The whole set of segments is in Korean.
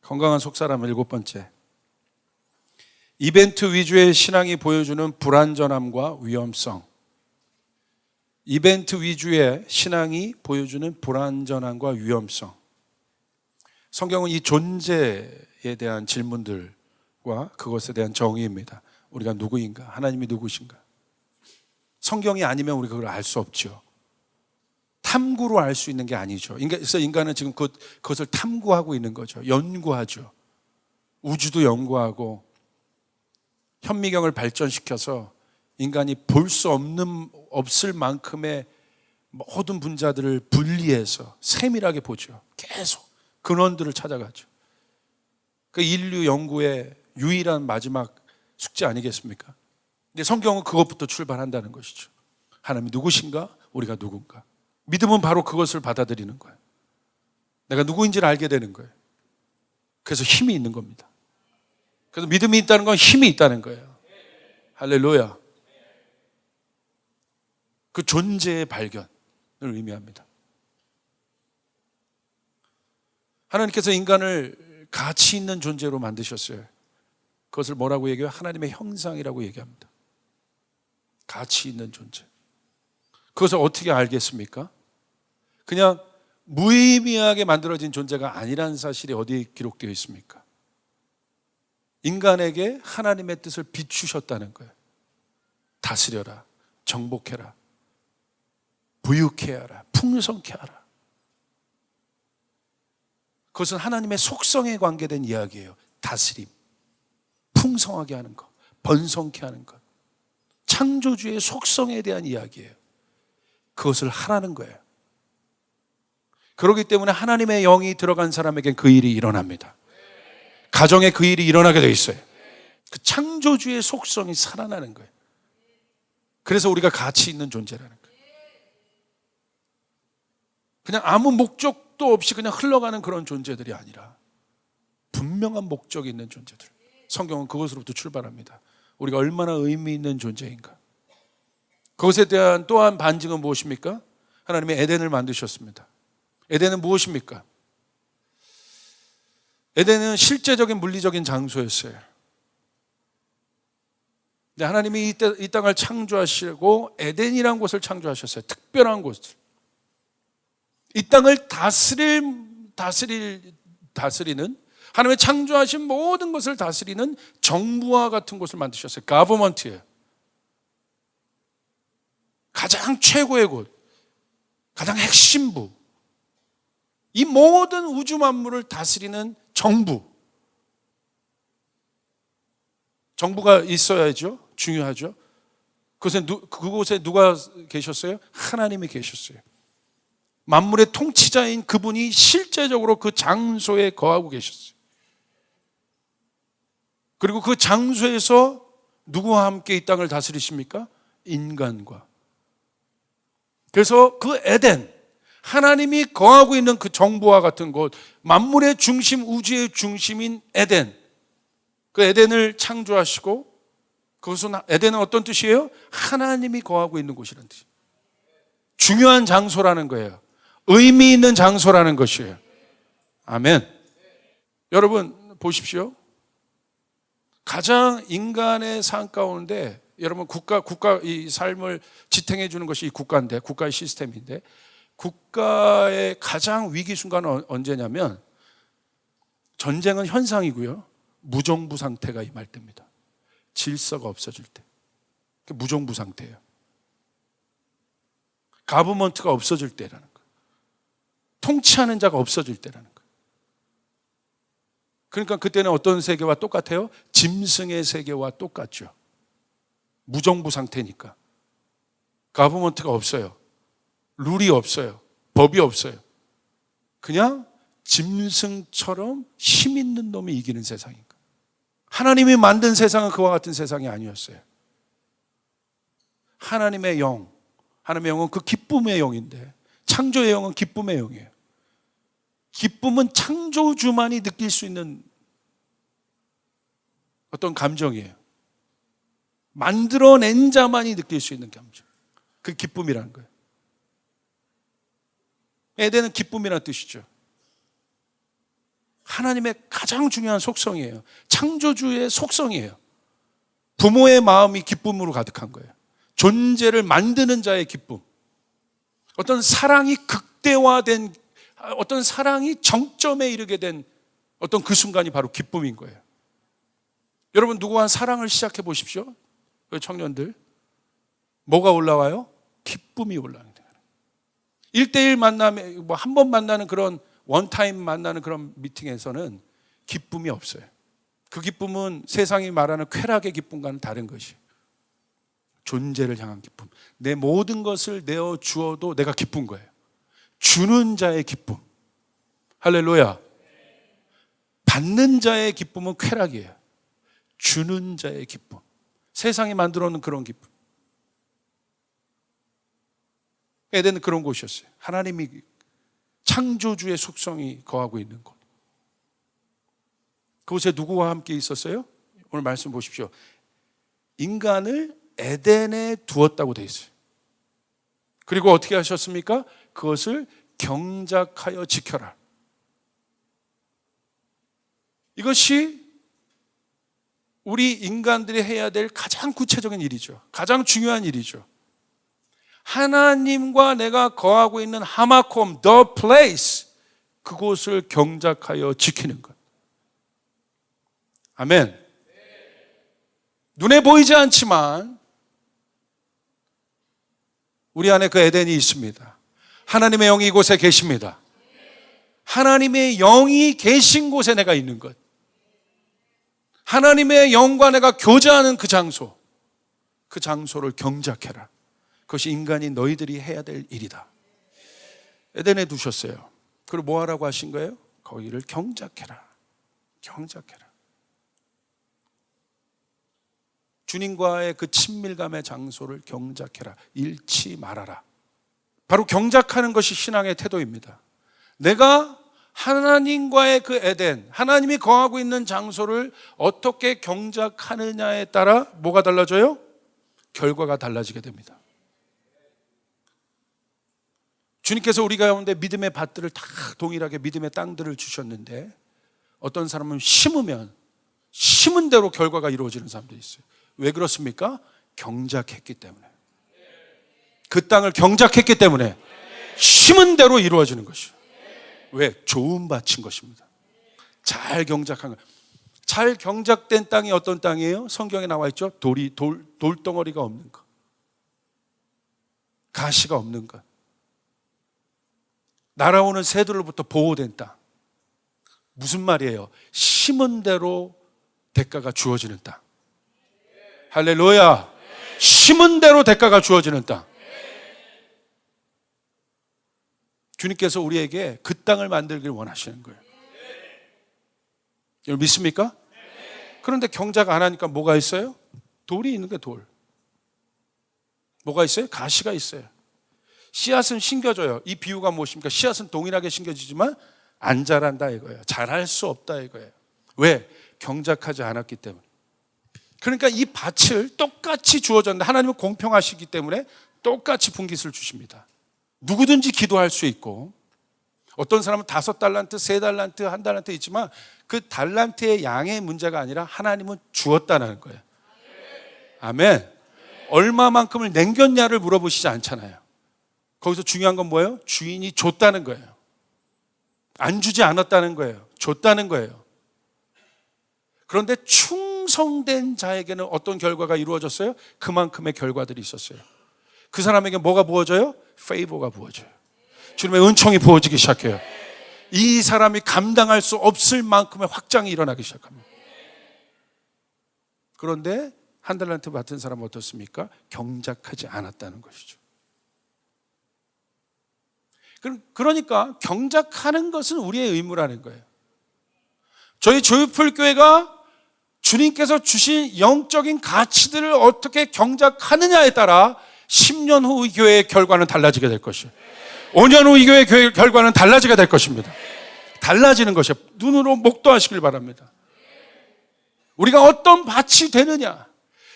건강한 속사람 7번째. 이벤트 위주의 신앙이 보여주는 불완전함과 위험성. 이벤트 위주의 신앙이 보여주는 불완전함과 위험성. 성경은 이 존재에 대한 질문들과 그것에 대한 정의입니다. 우리가 누구인가? 하나님이 누구신가? 성경이 아니면 우리가 그걸 알 수 없죠. 탐구로 알 수 있는 게 아니죠. 그래서 인간은 지금 그것을 탐구하고 있는 거죠. 연구하죠. 우주도 연구하고 현미경을 발전시켜서 인간이 볼 수 없을 만큼의 모든 분자들을 분리해서 세밀하게 보죠. 계속 근원들을 찾아가죠. 그 인류 연구의 유일한 마지막 숙제 아니겠습니까? 근데 성경은 그것부터 출발한다는 것이죠. 하나님이 누구신가? 우리가 누군가? 믿음은 바로 그것을 받아들이는 거예요. 내가 누구인지를 알게 되는 거예요. 그래서 힘이 있는 겁니다. 그래서 믿음이 있다는 건 힘이 있다는 거예요. 할렐루야. 그 존재의 발견을 의미합니다. 하나님께서 인간을 가치 있는 존재로 만드셨어요. 그것을 뭐라고 얘기해요? 하나님의 형상이라고 얘기합니다. 가치 있는 존재. 그것을 어떻게 알겠습니까? 그냥 무의미하게 만들어진 존재가 아니라는 사실이 어디에 기록되어 있습니까? 인간에게 하나님의 뜻을 비추셨다는 거예요. 다스려라, 정복해라, 부유케 하라, 풍성케 하라. 그것은 하나님의 속성에 관계된 이야기예요. 다스림, 풍성하게 하는 것, 번성케 하는 것. 창조주의 속성에 대한 이야기예요. 그것을 하라는 거예요. 그렇기 때문에 하나님의 영이 들어간 사람에겐 그 일이 일어납니다. 가정에 그 일이 일어나게 돼 있어요. 그 창조주의 속성이 살아나는 거예요. 그래서 우리가 가치 있는 존재라는 거예요. 그냥 아무 목적도 없이 그냥 흘러가는 그런 존재들이 아니라 분명한 목적이 있는 존재들. 성경은 그것으로부터 출발합니다. 우리가 얼마나 의미 있는 존재인가. 그것에 대한 또한 반증은 무엇입니까? 하나님이 에덴을 만드셨습니다. 에덴은 무엇입니까? 에덴은 실제적인 물리적인 장소였어요. 근데 하나님이 이 땅을 창조하시고 에덴이라는 곳을 창조하셨어요. 특별한 곳을. 이 땅을 다스리는 하나님의 창조하신 모든 것을 다스리는 정부와 같은 곳을 만드셨어요. 가버먼트예요. 가장 최고의 곳, 가장 핵심부. 이 모든 우주 만물을 다스리는 정부. 정부가 있어야죠. 중요하죠. 그곳에 누가 계셨어요? 하나님이 계셨어요. 만물의 통치자인 그분이 실제적으로 그 장소에 거하고 계셨어요. 그리고 그 장소에서 누구와 함께 이 땅을 다스리십니까? 인간과. 그래서 그 에덴, 하나님이 거하고 있는 그 정부와 같은 곳, 만물의 중심, 우주의 중심인 에덴, 그 에덴을 창조하시고, 그것은 에덴은 어떤 뜻이에요? 하나님이 거하고 있는 곳이라는 뜻이에요. 중요한 장소라는 거예요. 의미 있는 장소라는 것이에요. 아멘. 여러분 보십시오. 가장 인간의 삶 가운데 여러분 국가 이 삶을 지탱해 주는 것이 이 국가인데, 국가의 시스템인데, 국가의 가장 위기 순간은 언제냐면 전쟁은 현상이고요, 무정부 상태가 임할 때입니다. 질서가 없어질 때. 그게 무정부 상태예요. 가버먼트가 없어질 때라는 거예요. 통치하는 자가 없어질 때라는 거예요. 그러니까 그때는 어떤 세계와 똑같아요? 짐승의 세계와 똑같죠. 무정부 상태니까. 가버먼트가 없어요. 룰이 없어요. 법이 없어요. 그냥 짐승처럼 힘 있는 놈이 이기는 세상인가. 하나님이 만든 세상은 그와 같은 세상이 아니었어요. 하나님의 영, 하나님의 영은 그 기쁨의 영인데, 창조의 영은 기쁨의 영이에요. 기쁨은 창조주만이 느낄 수 있는 어떤 감정이에요. 만들어낸 자만이 느낄 수 있는 감정. 그 기쁨이라는 거예요. 에덴은 기쁨이라는 뜻이죠. 하나님의 가장 중요한 속성이에요. 창조주의 속성이에요. 부모의 마음이 기쁨으로 가득한 거예요. 존재를 만드는 자의 기쁨. 어떤 사랑이 극대화된, 어떤 사랑이 정점에 이르게 된 어떤 그 순간이 바로 기쁨인 거예요. 여러분, 누구와 사랑을 시작해 보십시오. 청년들. 뭐가 올라와요? 기쁨이 올라오는 거예요. 1대1 만남에, 한 번 만나는 그런 원타임 만나는 그런 미팅에서는 기쁨이 없어요. 그 기쁨은 세상이 말하는 쾌락의 기쁨과는 다른 것이에요. 존재를 향한 기쁨. 내 모든 것을 내어 주어도 내가 기쁜 거예요. 주는 자의 기쁨. 할렐루야. 받는 자의 기쁨은 쾌락이에요. 주는 자의 기쁨. 세상이 만들어 놓은 그런 기쁨. 에덴은 그런 곳이었어요. 하나님이 창조주의 속성이 거하고 있는 곳. 그곳에 누구와 함께 있었어요? 오늘 말씀 보십시오. 인간을 에덴에 두었다고 되어 있어요. 그리고 어떻게 하셨습니까? 그것을 경작하여 지켜라. 이것이 우리 인간들이 해야 될 가장 구체적인 일이죠. 가장 중요한 일이죠. 하나님과 내가 거하고 있는 하마콤, the place, 그곳을 경작하여 지키는 것. 아멘. 눈에 보이지 않지만 우리 안에 그 에덴이 있습니다. 하나님의 영이 이곳에 계십니다. 하나님의 영이 계신 곳에 내가 있는 것. 하나님의 영과 내가 교제하는 그 장소, 그 장소를 경작해라. 그것이 인간이 너희들이 해야 될 일이다. 에덴에 두셨어요. 그리고 뭐 하라고 하신 거예요? 거기를 경작해라. 경작해라. 주님과의 그 친밀감의 장소를 경작해라. 잃지 말아라. 바로 경작하는 것이 신앙의 태도입니다. 내가 하나님과의 그 에덴, 하나님이 거하고 있는 장소를 어떻게 경작하느냐에 따라 뭐가 달라져요? 결과가 달라지게 됩니다. 주님께서 우리 가운데 믿음의 밭들을 다 동일하게 믿음의 땅들을 주셨는데 어떤 사람은 심으면 심은 대로 결과가 이루어지는 사람들이 있어요. 왜 그렇습니까? 경작했기 때문에. 그 땅을 경작했기 때문에 심은 대로 이루어지는 것이에요. 왜? 좋은 밭인 것입니다. 잘 경작한 것. 잘 경작된 땅이 어떤 땅이에요? 성경에 나와 있죠. 돌덩어리가 없는 것, 가시가 없는 것, 날아오는 새들로부터 보호된 땅. 무슨 말이에요? 심은 대로 대가가 주어지는 땅. 할렐루야. 심은 대로 대가가 주어지는 땅. 주님께서 우리에게 그 땅을 만들기를 원하시는 거예요. 여러분 믿습니까? 그런데 경작 안 하니까 뭐가 있어요? 돌이 있는 게 돌. 뭐가 있어요? 가시가 있어요. 씨앗은 심겨져요. 이 비유가 무엇입니까? 씨앗은 동일하게 심겨지지만 안 자란다 이거예요. 잘할 수 없다 이거예요. 왜? 경작하지 않았기 때문에. 그러니까 이 밭을 똑같이 주어졌는데 하나님은 공평하시기 때문에 똑같이 분깃을 주십니다. 누구든지 기도할 수 있고, 어떤 사람은 5달란트, 3달란트, 1달란트 있지만 그 달란트의 양의 문제가 아니라 하나님은 주었다는 거예요. 아멘. 얼마만큼을 남겼냐를 물어보시지 않잖아요. 거기서 중요한 건 뭐예요? 주인이 줬다는 거예요. 안 주지 않았다는 거예요. 줬다는 거예요. 그런데 충성된 자에게는 어떤 결과가 이루어졌어요? 그만큼의 결과들이 있었어요. 그 사람에게 뭐가 부어져요? 페이버가 부어져요. 주님의 은총이 부어지기 시작해요. 이 사람이 감당할 수 없을 만큼의 확장이 일어나기 시작합니다. 그런데 1달란트 받은 사람은 어떻습니까? 경작하지 않았다는 것이죠. 그러니까 경작하는 것은 우리의 의무라는 거예요. 저희 조유풀교회가 주님께서 주신 영적인 가치들을 어떻게 경작하느냐에 따라 10년 후 이 교회의 결과는 달라지게 될 것이에요. 5년 후 이 교회의 결과는 달라지게 될 것입니다. 달라지는 것이에요. 눈으로 목도하시길 바랍니다. 우리가 어떤 밭이 되느냐.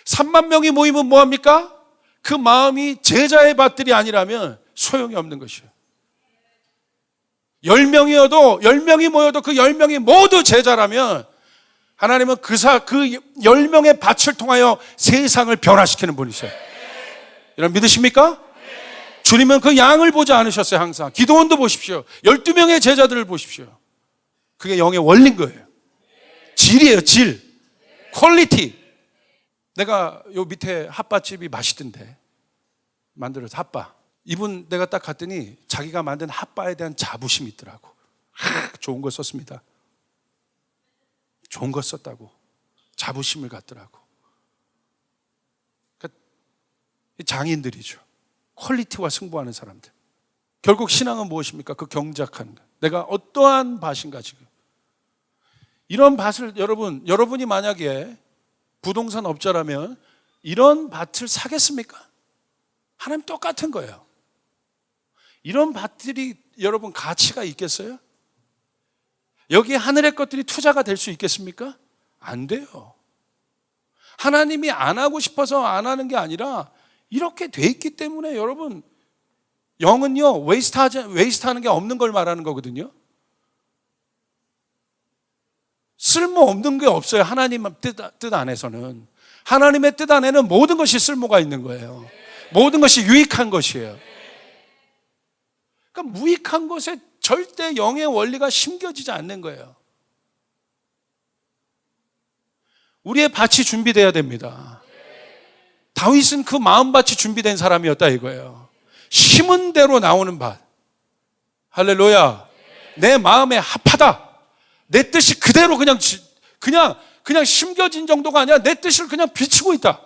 3만 명이 모이면 뭐합니까? 그 마음이 제자의 밭들이 아니라면 소용이 없는 것이에요. 10명이 모여도 그 10명이 모두 제자라면 하나님은 그 10명의 밭을 통하여 세상을 변화시키는 분이세요. 여러분 믿으십니까? 주님은 그 양을 보지 않으셨어요. 항상 기도원도 보십시오. 12명의 제자들을 보십시오. 그게 영의 원리인 거예요. 질이에요. 질, 퀄리티. 내가 요 밑에 핫바집이 맛있던데 만들어서 핫바, 이분 내가 딱 갔더니 자기가 만든 핫바에 대한 자부심이 있더라고. 좋은 거 썼습니다. 좋은 거 썼다고 자부심을 갖더라고. 그러니까 장인들이죠. 퀄리티와 승부하는 사람들. 결국 신앙은 무엇입니까? 그 경작하는 것. 내가 어떠한 밭인가 지금. 이런 밭을 여러분이 만약에 부동산 업자라면 이런 밭을 사겠습니까? 하나님 똑같은 거예요. 이런 밭들이 여러분 가치가 있겠어요? 여기에 하늘의 것들이 투자가 될 수 있겠습니까? 안 돼요. 하나님이 안 하고 싶어서 안 하는 게 아니라 이렇게 돼 있기 때문에 여러분, 영은요 웨이스트하는 게 없는 걸 말하는 거거든요. 쓸모없는 게 없어요. 하나님 뜻 안에서는. 하나님의 뜻 안에는 모든 것이 쓸모가 있는 거예요. 모든 것이 유익한 것이에요. 그러니까 무익한 것에 절대 영의 원리가 심겨지지 않는 거예요. 우리의 밭이 준비되어야 됩니다. 다윗은 그 마음밭이 준비된 사람이었다 이거예요. 심은 대로 나오는 밭. 할렐루야. 내 마음에 합하다. 내 뜻이 그대로 그냥 심겨진 정도가 아니라 내 뜻을 그냥 비추고 있다.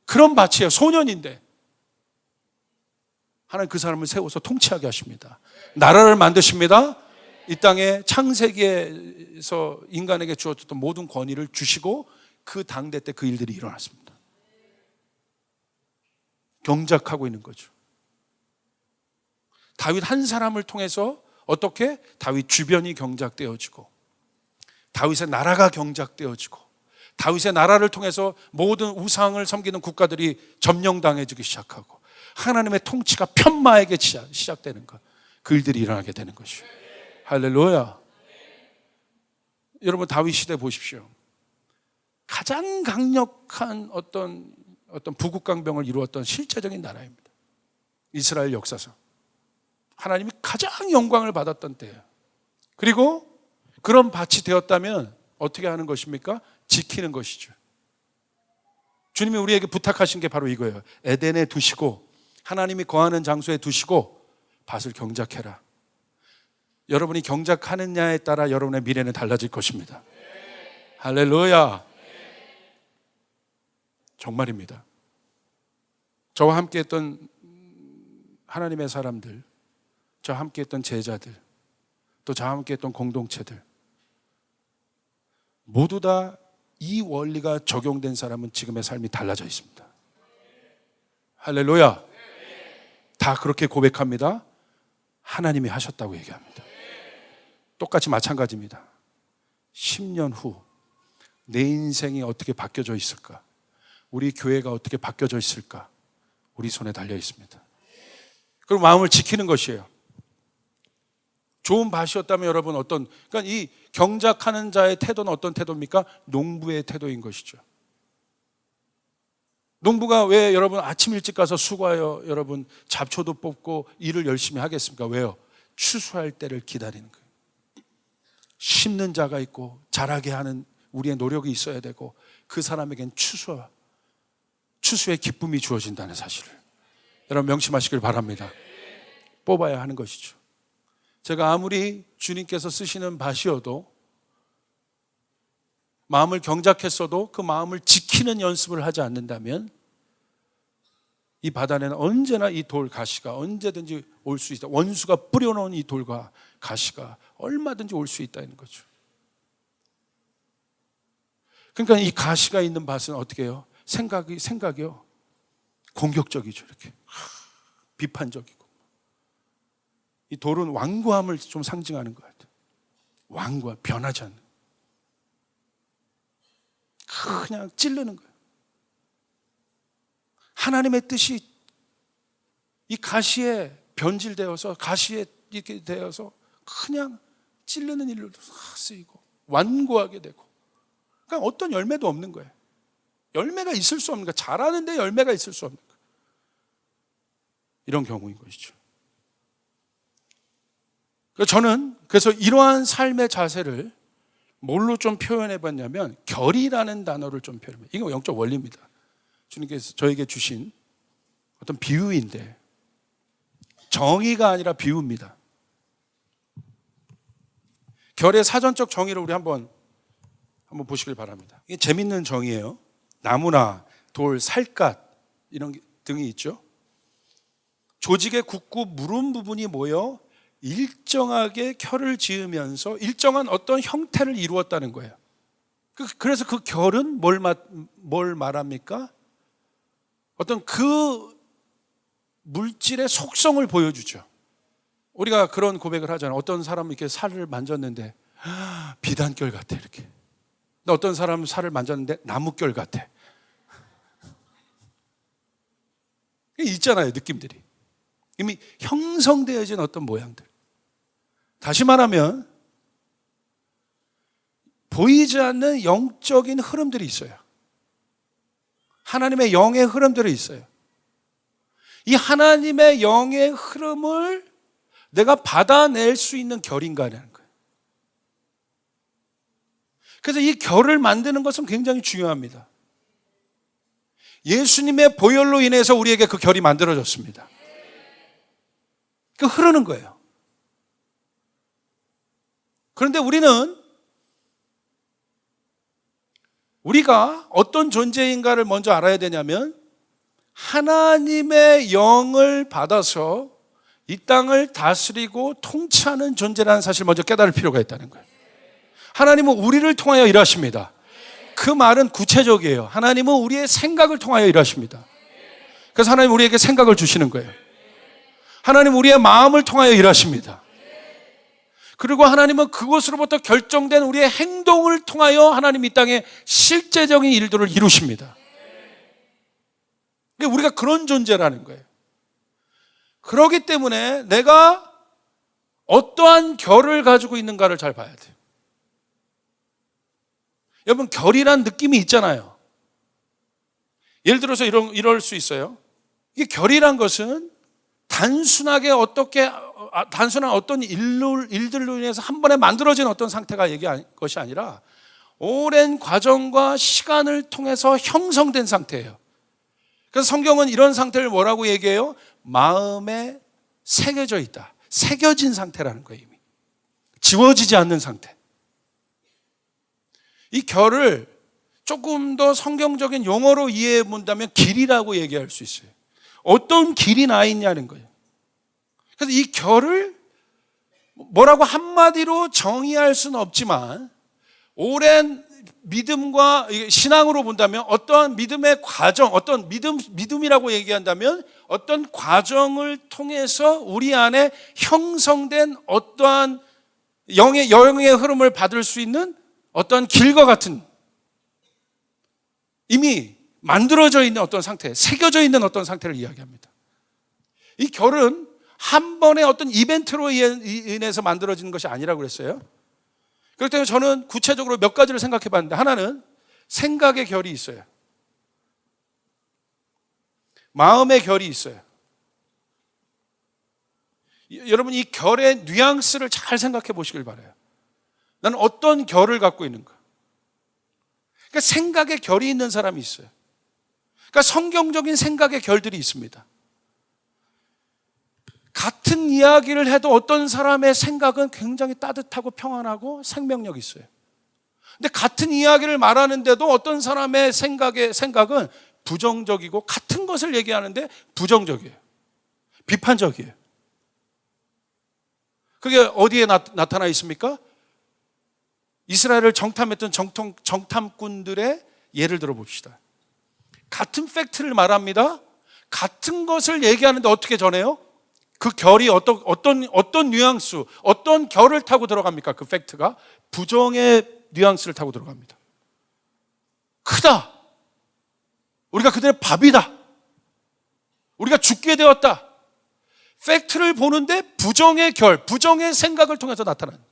그런 밭이에요. 소년인데 하나님 그 사람을 세워서 통치하게 하십니다. 나라를 만드십니다. 이 땅에 창세기에서 인간에게 주어졌던 모든 권위를 주시고 그 당대 때 그 일들이 일어났습니다. 경작하고 있는 거죠. 다윗 한 사람을 통해서 어떻게? 다윗 주변이 경작되어지고 다윗의 나라가 경작되어지고 다윗의 나라를 통해서 모든 우상을 섬기는 국가들이 점령당해지기 시작하고 하나님의 통치가 편마에게 시작되는 것, 그 일들이 일어나게 되는 것이요. 할렐루야. 여러분 다윗 시대 보십시오. 가장 강력한 어떤 부국강병을 이루었던 실제적인 나라입니다. 이스라엘 역사상 하나님이 가장 영광을 받았던 때예요. 그리고 그런 밭이 되었다면 어떻게 하는 것입니까? 지키는 것이죠. 주님이 우리에게 부탁하신 게 바로 이거예요. 에덴에 두시고 하나님이 거하는 장소에 두시고 밭을 경작해라. 여러분이 경작하느냐에 따라 여러분의 미래는 달라질 것입니다. 할렐루야. 정말입니다. 저와 함께 했던 하나님의 사람들, 저와 함께 했던 제자들, 또 저와 함께 했던 공동체들 모두 다 이 원리가 적용된 사람은 지금의 삶이 달라져 있습니다. 할렐루야. 다 그렇게 고백합니다. 하나님이 하셨다고 얘기합니다. 똑같이 마찬가지입니다. 10년 후 내 인생이 어떻게 바뀌어져 있을까? 우리 교회가 어떻게 바뀌어져 있을까? 우리 손에 달려 있습니다. 그리고 마음을 지키는 것이에요. 좋은 밭이었다면 여러분 그러니까 이 경작하는 자의 태도는 어떤 태도입니까? 농부의 태도인 것이죠. 농부가 왜 여러분 아침 일찍 가서 수고하여 여러분 잡초도 뽑고 일을 열심히 하겠습니까? 왜요? 추수할 때를 기다리는 거예요. 심는 자가 있고 자라게 하는 우리의 노력이 있어야 되고 그 사람에겐 추수의 기쁨이 주어진다는 사실을 여러분 명심하시길 바랍니다. 뽑아야 하는 것이죠. 제가 아무리 주님께서 쓰시는 밭이어도 마음을 경작했어도 그 마음을 지키는 연습을 하지 않는다면 이 바다에는 언제나 이 돌 가시가 언제든지 올 수 있다. 원수가 뿌려놓은 이 돌과 가시가 얼마든지 올 수 있다는 거죠. 그러니까 이 가시가 있는 밭은 어떻게 해요? 생각이요. 공격적이죠. 이렇게 비판적이고. 이 돌은 완고함을 좀 상징하는 것 같아요. 완고함, 변하지 않는. 그냥 찌르는 거예요. 하나님의 뜻이 이 가시에 변질되어서 가시에 이렇게 되어서 그냥 찌르는 일로도 쓰이고 완고하게 되고, 그러니까 어떤 열매도 없는 거예요. 열매가 있을 수 없는 거예요. 잘하는데 열매가 있을 수 없는 거예요. 이런 경우인 것이죠. 저는 그래서 이러한 삶의 자세를 뭘로 좀 표현해 봤냐면 결이라는 단어를 좀 표현해 봐요. 이거 영적 원리입니다. 주님께서 저에게 주신 어떤 비유인데, 정의가 아니라 비유입니다. 결의 사전적 정의를 우리 한번 보시길 바랍니다. 이게 재밌는 정의예요. 나무나 돌, 살갗 이런 등이 있죠. 조직의 굳고 무른 부분이 모여 일정하게 결을 지으면서 일정한 어떤 형태를 이루었다는 거예요. 그래서 그 결은 뭘 말합니까? 어떤 그 물질의 속성을 보여주죠. 우리가 그런 고백을 하잖아요. 어떤 사람은 이렇게 살을 만졌는데 비단결 같아 이렇게. 근데 어떤 사람은 살을 만졌는데 나뭇결 같아. 있잖아요, 느낌들이. 이미 형성되어진 어떤 모양들. 다시 말하면 보이지 않는 영적인 흐름들이 있어요. 하나님의 영의 흐름들이 있어요. 이 하나님의 영의 흐름을 내가 받아낼 수 있는 결인가라는 거예요. 그래서 이 결을 만드는 것은 굉장히 중요합니다. 예수님의 보혈로 인해서 우리에게 그 결이 만들어졌습니다. 그 흐르는 거예요. 그런데 우리가 어떤 존재인가를 먼저 알아야 되냐면 하나님의 영을 받아서 이 땅을 다스리고 통치하는 존재라는 사실을 먼저 깨달을 필요가 있다는 거예요. 하나님은 우리를 통하여 일하십니다. 그 말은 구체적이에요. 하나님은 우리의 생각을 통하여 일하십니다. 그래서 하나님 우리에게 생각을 주시는 거예요. 하나님 우리의 마음을 통하여 일하십니다. 그리고 하나님은 그것으로부터 결정된 우리의 행동을 통하여 하나님 이 땅에 실제적인 일들을 이루십니다. 우리가 그런 존재라는 거예요. 그렇기 때문에 내가 어떠한 결을 가지고 있는가를 잘 봐야 돼요. 여러분, 결이란 느낌이 있잖아요. 예를 들어서 이럴 수 있어요. 이게 결이란 것은 단순한 어떤 일들로 인해서 한 번에 만들어진 어떤 상태가 얘기한 것이 아니라 오랜 과정과 시간을 통해서 형성된 상태예요. 그래서 성경은 이런 상태를 뭐라고 얘기해요? 마음에 새겨져 있다. 새겨진 상태라는 거예요. 이미 지워지지 않는 상태. 이 결을 조금 더 성경적인 용어로 이해해 본다면 길이라고 얘기할 수 있어요. 어떤 길이 나 있냐는 거예요. 그래서 이 결을 뭐라고 한마디로 정의할 수는 없지만 오랜 믿음과 신앙으로 본다면 어떠한 믿음의 과정, 어떤 믿음이라고 얘기한다면 어떤 과정을 통해서 우리 안에 형성된 어떠한 영의 흐름을 받을 수 있는 어떤 길과 같은 이미 만들어져 있는 어떤 상태, 새겨져 있는 어떤 상태를 이야기합니다. 이 결은 한 번의 어떤 이벤트로 인해서 만들어지는 것이 아니라고 그랬어요. 그렇기 때문에 저는 구체적으로 몇 가지를 생각해 봤는데, 하나는 생각의 결이 있어요. 마음의 결이 있어요. 여러분, 이 결의 뉘앙스를 잘 생각해 보시길 바라요. 나는 어떤 결을 갖고 있는가? 그러니까 생각의 결이 있는 사람이 있어요. 그러니까 성경적인 생각의 결들이 있습니다. 같은 이야기를 해도 어떤 사람의 생각은 굉장히 따뜻하고 평안하고 생명력이 있어요. 근데 같은 이야기를 말하는데도 어떤 사람의 생각은 부정적이고 같은 것을 얘기하는데 부정적이에요. 비판적이에요. 그게 어디에 나타나 있습니까? 이스라엘을 정탐했던 정탐꾼들의 예를 들어봅시다. 같은 팩트를 말합니다. 같은 것을 얘기하는데 어떻게 전해요? 그 결이 어떤 뉘앙스, 어떤 결을 타고 들어갑니까? 그 팩트가 부정의 뉘앙스를 타고 들어갑니다. 크다. 우리가 그들의 밥이다. 우리가 죽게 되었다. 팩트를 보는데 부정의 결, 부정의 생각을 통해서 나타나는,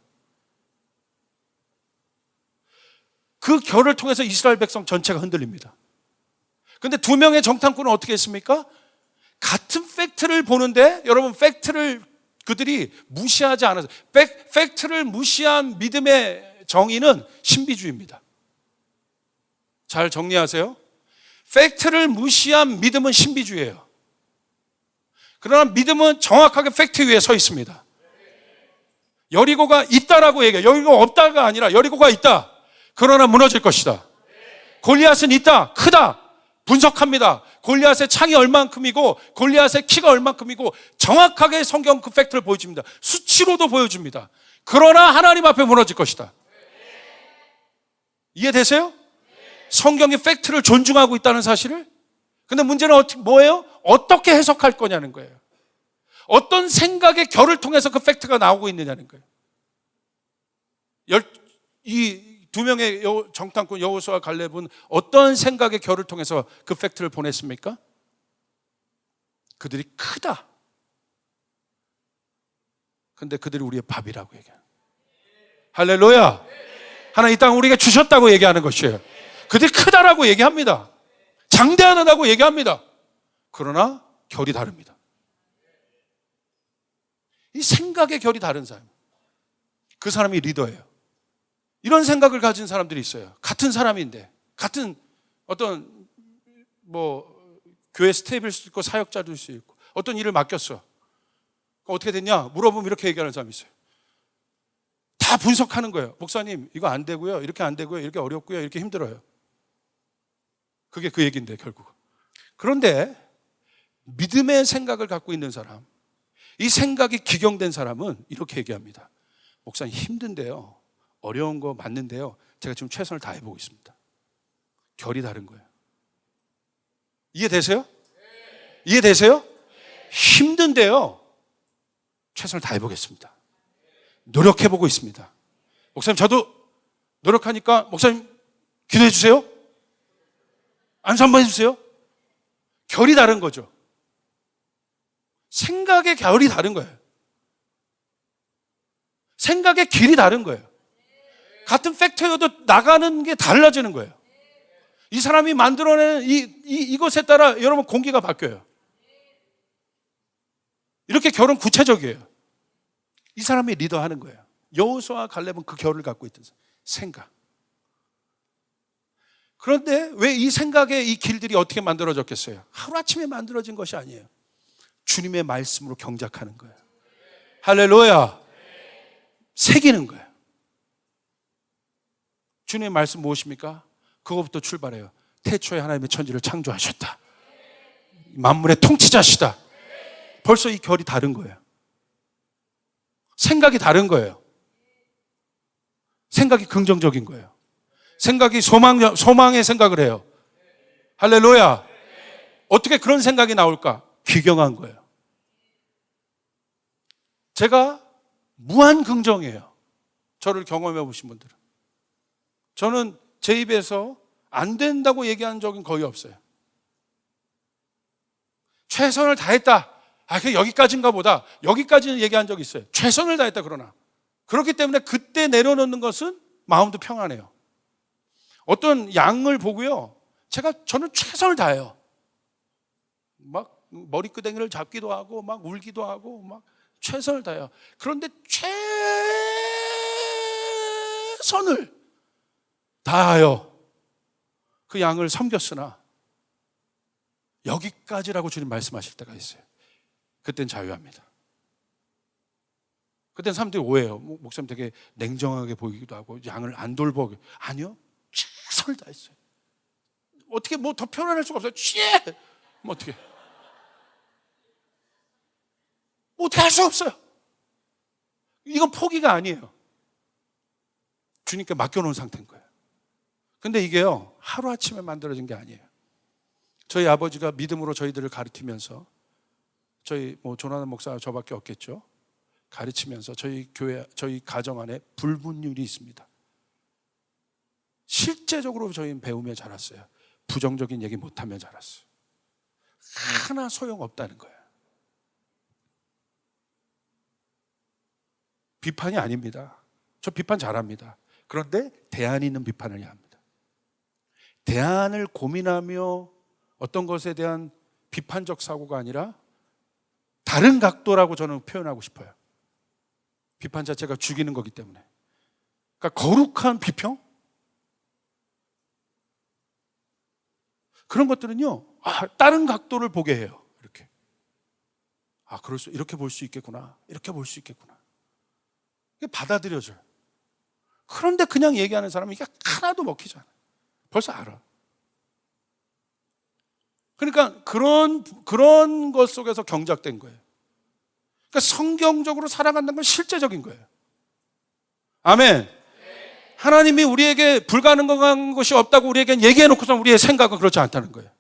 그 결을 통해서 이스라엘 백성 전체가 흔들립니다. 근데 두 명의 정탐꾼은 어떻게 했습니까? 같은 팩트를 보는데, 여러분, 팩트를 그들이 무시하지 않아서, 팩트를 무시한 믿음의 정의는 신비주의입니다. 잘 정리하세요. 팩트를 무시한 믿음은 신비주의예요. 그러나 믿음은 정확하게 팩트 위에 서 있습니다. 여리고가 있다라고 얘기해요. 여리고가 없다가 아니라 여리고가 있다. 그러나 무너질 것이다. 골리앗은 있다. 크다. 분석합니다. 골리앗의 창이 얼만큼이고 골리앗의 키가 얼만큼이고 정확하게 성경 그 팩트를 보여줍니다. 수치로도 보여줍니다. 그러나 하나님 앞에 무너질 것이다. 이해되세요? 성경이 팩트를 존중하고 있다는 사실을. 근데 문제는 뭐예요? 어떻게 해석할 거냐는 거예요. 어떤 생각의 결을 통해서 그 팩트가 나오고 있느냐는 거예요. 이 두 명의 정탐꾼 여호수아와 갈렙은 어떤 생각의 결을 통해서 그 팩트를 보냈습니까? 그들이 크다. 근데 그들이 우리의 밥이라고 얘기해요. 할렐루야. 하나님 이 땅 우리에게 주셨다고 얘기하는 것이에요. 그들이 크다라고 얘기합니다. 장대하다고 얘기합니다. 그러나 결이 다릅니다. 이 생각의 결이 다른 사람, 그 사람이 리더예요. 이런 생각을 가진 사람들이 있어요. 같은 사람인데, 같은 어떤 교회 스태프일 수도 있고 사역자일 수도 있고, 어떤 일을 맡겼어. 어떻게 됐냐 물어보면 이렇게 얘기하는 사람이 있어요. 다 분석하는 거예요. 목사님 이거 안 되고요, 이렇게 안 되고요, 이렇게 어렵고요, 이렇게 힘들어요. 그게 그 얘기인데 결국. 그런데 믿음의 생각을 갖고 있는 사람, 이 생각이 기경된 사람은 이렇게 얘기합니다. 목사님 힘든데요, 어려운 거 맞는데요, 제가 지금 최선을 다해보고 있습니다. 결이 다른 거예요. 이해되세요? 이해되세요? 힘든데요, 최선을 다해보겠습니다. 노력해보고 있습니다. 목사님 저도 노력하니까 목사님 기도해 주세요. 안수 한번 해주세요. 결이 다른 거죠. 생각의 결이 다른 거예요. 생각의 길이 다른 거예요. 같은 팩트여도 나가는 게 달라지는 거예요. 이 사람이 만들어내는 이것에 따라 여러분 공기가 바뀌어요. 이렇게 결은 구체적이에요. 이 사람이 리더하는 거예요. 여호수아와 갈렙은 그 결을 갖고 있던 생각. 그런데 왜 이 생각의 이 길들이 어떻게 만들어졌겠어요? 하루아침에 만들어진 것이 아니에요. 주님의 말씀으로 경작하는 거예요. 할렐루야. 새기는 거예요. 주님의 말씀 무엇입니까? 그것부터 출발해요. 태초에 하나님의 천지를 창조하셨다. 만물의 통치자시다. 벌써 이 결이 다른 거예요. 생각이 다른 거예요. 생각이 긍정적인 거예요. 생각이 소망의 생각을 해요. 할렐루야. 어떻게 그런 생각이 나올까? 귀경한 거예요. 제가 무한 긍정이에요. 저를 경험해 보신 분들은. 저는 제 입에서 안 된다고 얘기한 적은 거의 없어요. 최선을 다했다. 그 여기까지인가 보다. 여기까지는 얘기한 적이 있어요. 최선을 다했다 그러나. 그렇기 때문에 그때 내려놓는 것은 마음도 평안해요. 어떤 양을 보고요, 저는 최선을 다해요. 막 머리끄댕이를 잡기도 하고 막 울기도 하고 막 최선을 다해요. 그런데 최선을 다하여 그 양을 섬겼으나 여기까지라고 주님 말씀하실 때가 있어요. 그땐 자유합니다. 그땐 사람들이 오해해요. 목사님 되게 냉정하게 보이기도 하고 양을 안 돌보고. 아니요, 최선을 다했어요. 어떻게 더 표현할 수가 없어요. 어떻게 할 수 없어요. 이건 포기가 아니에요. 주님께 맡겨놓은 상태인 거예요. 근데 이게요, 하루아침에 만들어진 게 아니에요. 저희 아버지가 믿음으로 저희들을 가르치면서, 저희 조나단 목사 저밖에 없겠죠, 가르치면서 저희 교회, 저희 가정 안에 불분율이 있습니다. 실제적으로 저희는 배우며 자랐어요. 부정적인 얘기 못하며 자랐어요. 하나 소용없다는 거예요. 비판이 아닙니다. 저 비판 잘합니다. 그런데 대안이 있는 비판을 해야 합니다. 대안을 고민하며 어떤 것에 대한 비판적 사고가 아니라 다른 각도라고 저는 표현하고 싶어요. 비판 자체가 죽이는 거기 때문에. 그러니까 거룩한 비평? 그런 것들은요, 다른 각도를 보게 해요. 이렇게. 이렇게 볼 수 있겠구나. 이렇게 볼 수 있겠구나. 이게 받아들여져요. 그런데 그냥 얘기하는 사람은 이게 하나도 먹히지 않아요. 벌써 알아. 그러니까 그런 것 속에서 경작된 거예요. 그러니까 성경적으로 살아간다는 건 실제적인 거예요. 아멘. 하나님이 우리에게 불가능한 것이 없다고 우리에게 얘기해 놓고서 우리의 생각은 그렇지 않다는 거예요.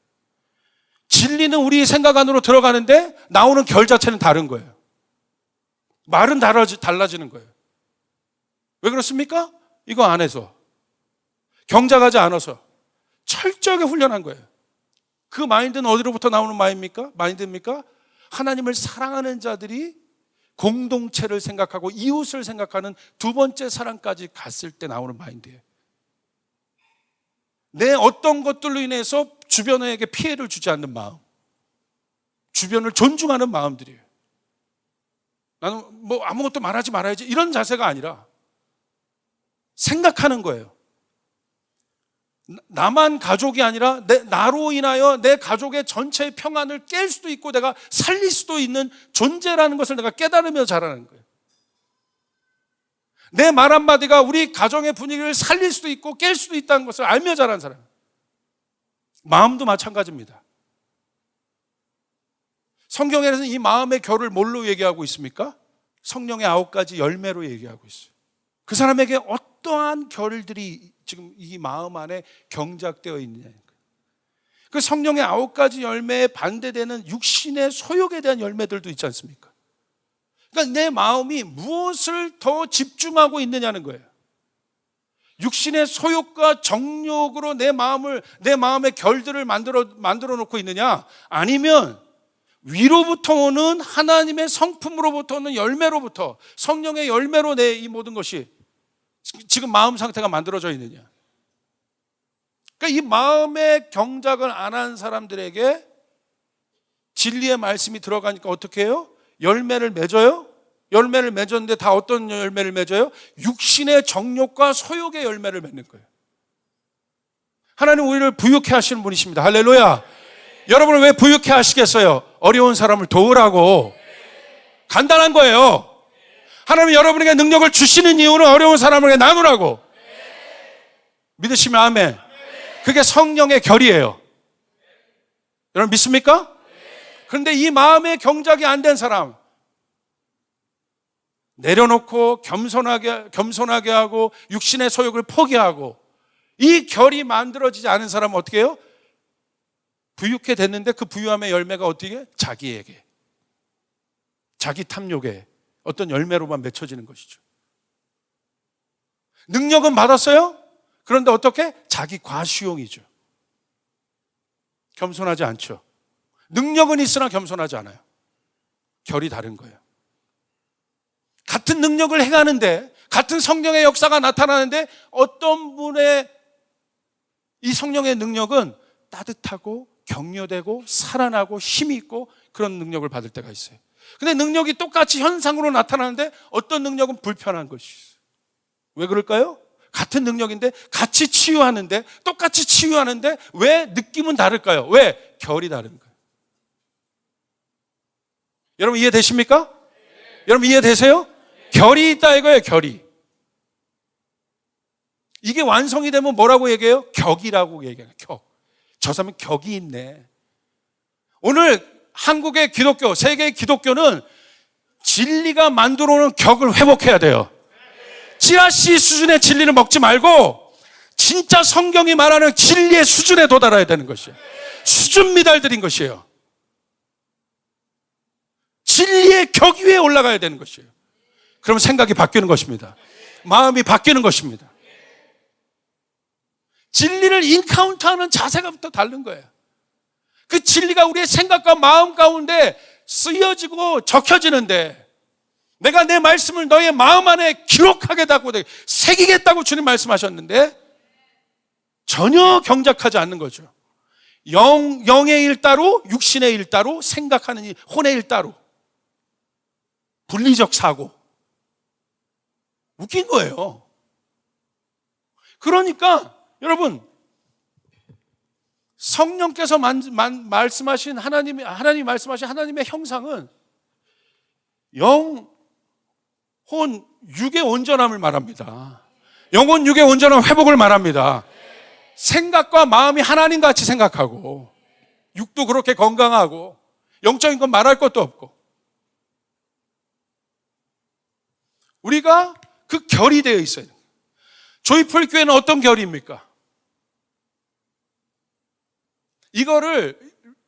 진리는 우리 생각 안으로 들어가는데 나오는 결 자체는 다른 거예요. 말은 달라지는 거예요. 왜 그렇습니까? 이거 안에서 경작하지 않아서 철저하게 훈련한 거예요. 그 마인드는 어디로부터 나오는 마인드입니까? 하나님을 사랑하는 자들이 공동체를 생각하고 이웃을 생각하는 두 번째 사랑까지 갔을 때 나오는 마인드예요. 내 어떤 것들로 인해서 주변에게 피해를 주지 않는 마음, 주변을 존중하는 마음들이에요. 나는 뭐 아무것도 말하지 말아야지 이런 자세가 아니라 생각하는 거예요. 나만 가족이 아니라 나로 인하여 내 가족의 전체의 평안을 깰 수도 있고 내가 살릴 수도 있는 존재라는 것을 내가 깨달으며 자라는 거예요. 내 말 한마디가 우리 가정의 분위기를 살릴 수도 있고 깰 수도 있다는 것을 알며 자란 사람. 마음도 마찬가지입니다. 성경에서는 이 마음의 결을 뭘로 얘기하고 있습니까? 성령의 9가지 열매로 얘기하고 있어요. 그 사람에게 어떠한 결들이 지금 이 마음 안에 경작되어 있느냐. 그 성령의 9가지 열매에 반대되는 육신의 소욕에 대한 열매들도 있지 않습니까? 그러니까 내 마음이 무엇을 더 집중하고 있느냐는 거예요. 육신의 소욕과 정욕으로 내 마음의 결들을 만들어 놓고 있느냐? 아니면 위로부터 오는 하나님의 성품으로부터 오는 열매로부터 성령의 열매로 내 이 모든 것이 지금 마음 상태가 만들어져 있느냐. 그러니까 이 마음의 경작을 안 한 사람들에게 진리의 말씀이 들어가니까 어떻게 해요? 열매를 맺어요? 열매를 맺었는데 다 어떤 열매를 맺어요? 육신의 정욕과 소욕의 열매를 맺는 거예요. 하나님 우리를 부유케 하시는 분이십니다. 할렐루야. 여러분을 왜 부유케 하시겠어요? 어려운 사람을 도우라고. 간단한 거예요. 하나님은 여러분에게 능력을 주시는 이유는 어려운 사람에게 나누라고. 믿으시면 아멘. 그게 성령의 결이에요. 여러분 믿습니까? 그런데 이 마음의 경작이 안 된 사람, 내려놓고 겸손하게 하고 육신의 소욕을 포기하고 이 결이 만들어지지 않은 사람은 어떻게 해요? 부유케 됐는데 그 부유함의 열매가 어떻게 해요? 자기에게, 자기 탐욕에 어떤 열매로만 맺혀지는 것이죠. 능력은 받았어요? 그런데 어떻게? 자기 과시용이죠. 겸손하지 않죠. 능력은 있으나 겸손하지 않아요. 결이 다른 거예요. 같은 능력을 행하는데, 같은 성령의 역사가 나타나는데 어떤 분의 이 성령의 능력은 따뜻하고 격려되고 살아나고 힘이 있고 그런 능력을 받을 때가 있어요. 근데 능력이 똑같이 현상으로 나타나는데 어떤 능력은 불편한 것이 있어요. 왜 그럴까요? 같은 능력인데 같이 치유하는데 똑같이 치유하는데 왜 느낌은 다를까요? 왜? 결이 다른 거예요. 여러분 이해되십니까? 여러분 이해되세요? 결이 있다 이거예요. 결이. 이게 완성이 되면 뭐라고 얘기해요? 격이라고 얘기해요. 격. 저 사람은 격이 있네. 오늘 한국의 기독교, 세계의 기독교는 진리가 만들어 오는 격을 회복해야 돼요. 찌라시 수준의 진리를 먹지 말고 진짜 성경이 말하는 진리의 수준에 도달해야 되는 것이에요. 수준 미달들인 것이에요. 진리의 격 위에 올라가야 되는 것이에요. 그러면 생각이 바뀌는 것입니다. 마음이 바뀌는 것입니다. 진리를 인카운트하는 자세가부터 다른 거예요. 그 진리가 우리의 생각과 마음 가운데 쓰여지고 적혀지는데 내가 내 말씀을 너의 마음 안에 기록하겠다고, 새기겠다고 주님 말씀하셨는데 전혀 경작하지 않는 거죠. 영의 일 따로, 육신의 일 따로, 생각하는 일, 혼의 일 따로. 분리적 사고. 웃긴 거예요. 그러니까 여러분, 성령께서 말씀하신 하나님이 말씀하신 하나님의 형상은 영, 혼, 육의 온전함을 말합니다. 영혼, 육의 온전한 회복을 말합니다. 생각과 마음이 하나님같이 생각하고, 육도 그렇게 건강하고, 영적인 건 말할 것도 없고, 우리가 그 결이 되어 있어요. 조이풀 교회는 어떤 결입니까? 이거를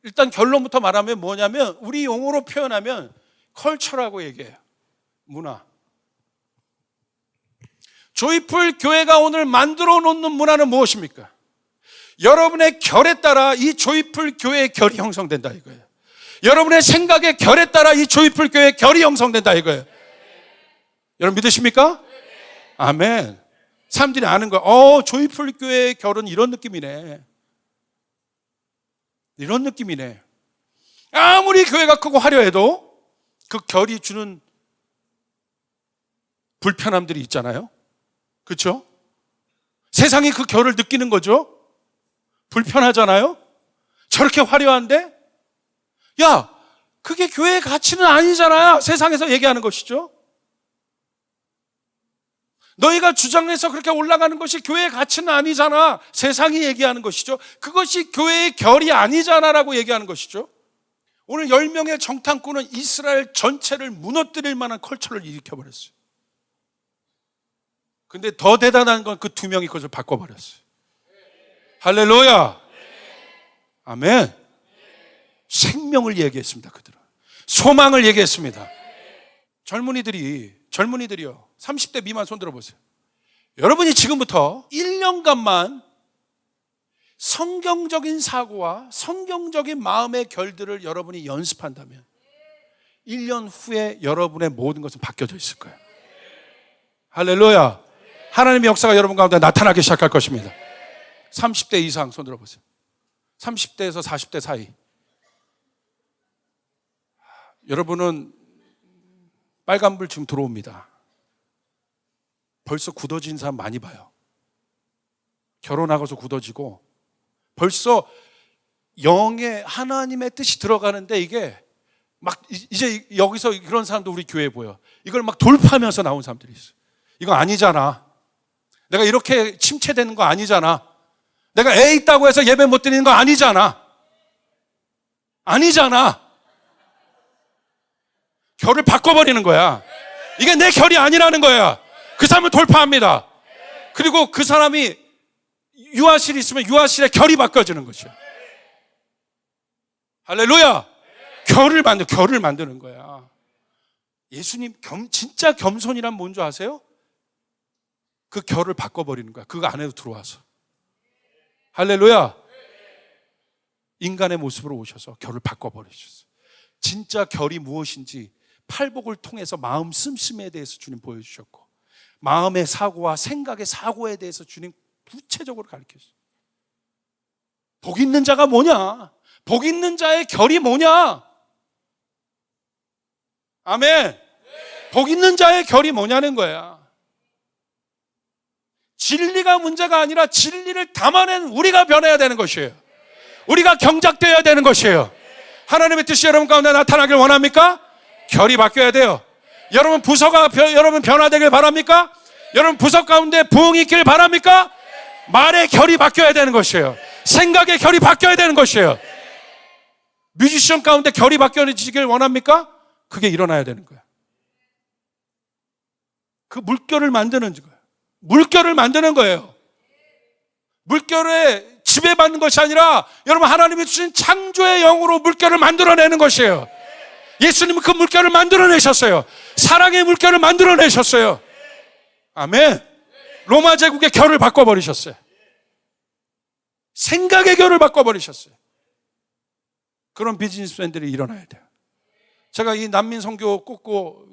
일단 결론부터 말하면 뭐냐면, 우리 용어로 표현하면 컬처라고 얘기해요. 문화. 조이풀 교회가 오늘 만들어 놓는 문화는 무엇입니까? 여러분의 결에 따라 이 조이풀 교회의 결이 형성된다 이거예요. 여러분의 생각의 결에 따라 이 조이풀 교회의 결이 형성된다 이거예요. 여러분 믿으십니까? 아멘. 사람들이 아는 거예요. 조이풀 교회의 결은 이런 느낌이네. 이런 느낌이네. 아무리 교회가 크고 화려해도 그 결이 주는 불편함들이 있잖아요. 그렇죠? 세상이 그 결을 느끼는 거죠. 불편하잖아요. 저렇게 화려한데, 야, 그게 교회의 가치는 아니잖아요. 세상에서 얘기하는 것이죠. 너희가 주장해서 그렇게 올라가는 것이 교회의 가치는 아니잖아. 세상이 얘기하는 것이죠. 그것이 교회의 결이 아니잖아라고 얘기하는 것이죠. 오늘 10명의 정탐꾼은 이스라엘 전체를 무너뜨릴 만한 컬처를 일으켜버렸어요. 근데 더 대단한 건 그 2명이 그것을 바꿔버렸어요. 할렐루야. 아멘. 생명을 얘기했습니다. 그들은 소망을 얘기했습니다. 젊은이들이요 30대 미만 손 들어보세요. 여러분이 지금부터 1년간만 성경적인 사고와 성경적인 마음의 결들을 여러분이 연습한다면 1년 후에 여러분의 모든 것은 바뀌어져 있을 거예요. 할렐루야. 하나님의 역사가 여러분 가운데 나타나기 시작할 것입니다. 30대 이상 손 들어보세요. 30대에서 40대 사이. 여러분은 빨간불 지금 들어옵니다. 벌써 굳어진 사람 많이 봐요. 결혼하고서 굳어지고 벌써 영의 하나님의 뜻이 들어가는데 이게 막 이제 여기서 그런 사람도 우리 교회에 보여. 이걸 막 돌파하면서 나온 사람들이 있어요. 이거 아니잖아. 내가 이렇게 침체되는 거 아니잖아. 내가 애 있다고 해서 예배 못 드리는 거 아니잖아. 아니잖아. 결을 바꿔버리는 거야. 이게 내 결이 아니라는 거야. 그 사람을 돌파합니다. 그리고 그 사람이 유아실이 있으면 유아실의 결이 바꿔지는 것이야. 할렐루야. 결을 만드는 거야. 예수님 진짜 겸손이란 뭔 줄 아세요? 그 결을 바꿔버리는 거야. 그거 안에도 들어와서. 할렐루야. 인간의 모습으로 오셔서 결을 바꿔버리셨어요. 진짜 결이 무엇인지 팔복을 통해서 마음 씀씀에 대해서 주님 보여주셨고, 마음의 사고와 생각의 사고에 대해서 주님 구체적으로 가르쳤어요. 복 있는 자가 뭐냐? 복 있는 자의 결이 뭐냐? 아멘. 복 있는 자의 결이 뭐냐는 거야. 진리가 문제가 아니라 진리를 담아낸 우리가 변해야 되는 것이에요. 우리가 경작되어야 되는 것이에요. 하나님의 뜻이 여러분 가운데 나타나길 원합니까? 결이 바뀌어야 돼요. 여러분 부서가 여러분 변화되길 바랍니까? 여러분 부서 가운데 부흥이 있길 바랍니까? 말의 결이 바뀌어야 되는 것이에요. 생각의 결이 바뀌어야 되는 것이에요. 뮤지션 가운데 결이 바뀌어지길 원합니까? 그게 일어나야 되는 거예요. 그 물결을 만드는 거예요. 물결을 만드는 거예요. 물결에 지배받는 것이 아니라 여러분 하나님이 주신 창조의 영으로 물결을 만들어내는 것이에요. 예수님은 그 물결을 만들어내셨어요. 사랑의 물결을 만들어내셨어요. 아멘. 로마 제국의 결을 바꿔버리셨어요. 생각의 결을 바꿔버리셨어요. 그런 비즈니스맨들이 일어나야 돼요. 제가 이 난민 선교 꼽고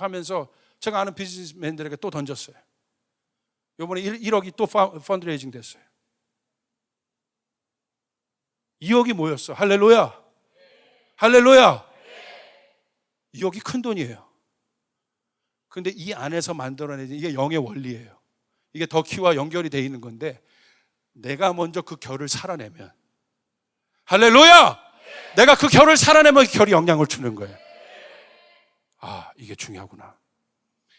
하면서 제가 아는 비즈니스맨들에게 또 던졌어요. 이번에 1억이 또 펀드레이징 됐어요. 2억이 모였어. 할렐루야. 할렐루야. 2억이 큰 돈이에요. 근데 이 안에서 만들어내는 이게 영의 원리예요. 이게 더 키와 연결이 되어 있는 건데, 내가 먼저 그 결을 살아내면, 할렐루야! 내가 그 결을 살아내면 그 결이 영향을 주는 거예요. 아, 이게 중요하구나.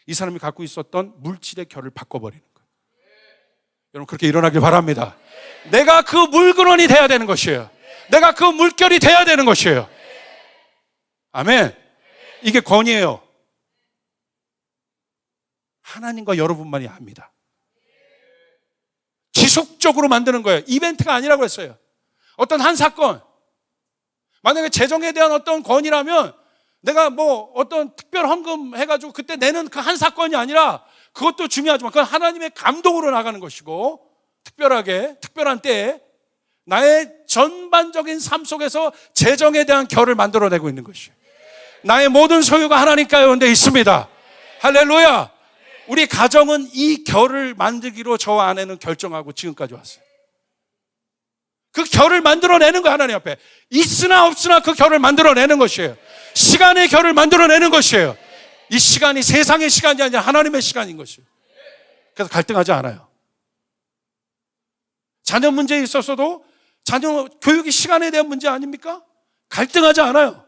이 사람이 갖고 있었던 물질의 결을 바꿔버리는 거예요. 여러분, 그렇게 일어나길 바랍니다. 내가 그 물근원이 돼야 되는 것이에요. 내가 그 물결이 돼야 되는 것이에요. 아멘. 이게 권위예요. 하나님과 여러분만이 압니다. 지속적으로 만드는 거예요. 이벤트가 아니라고 했어요. 어떤 한 사건, 만약에 재정에 대한 어떤 권위라면 내가 뭐 어떤 특별 헌금 해가지고 그때 내는 그 한 사건이 아니라, 그것도 중요하지만 그건 하나님의 감동으로 나가는 것이고, 특별하게 특별한 때에 나의 전반적인 삶 속에서 재정에 대한 결을 만들어내고 있는 것이에요. 나의 모든 소유가 하나님 가운데 있습니다. 할렐루야. 우리 가정은 이 결을 만들기로 저 아내는 결정하고 지금까지 왔어요. 그 결을 만들어내는 거예요. 하나님 앞에 있으나 없으나 그 결을 만들어내는 것이에요. 시간의 결을 만들어내는 것이에요. 이 시간이 세상의 시간이 아니라 하나님의 시간인 것이에요. 그래서 갈등하지 않아요. 자녀 문제에 있어서도 자녀 교육이 시간에 대한 문제 아닙니까? 갈등하지 않아요.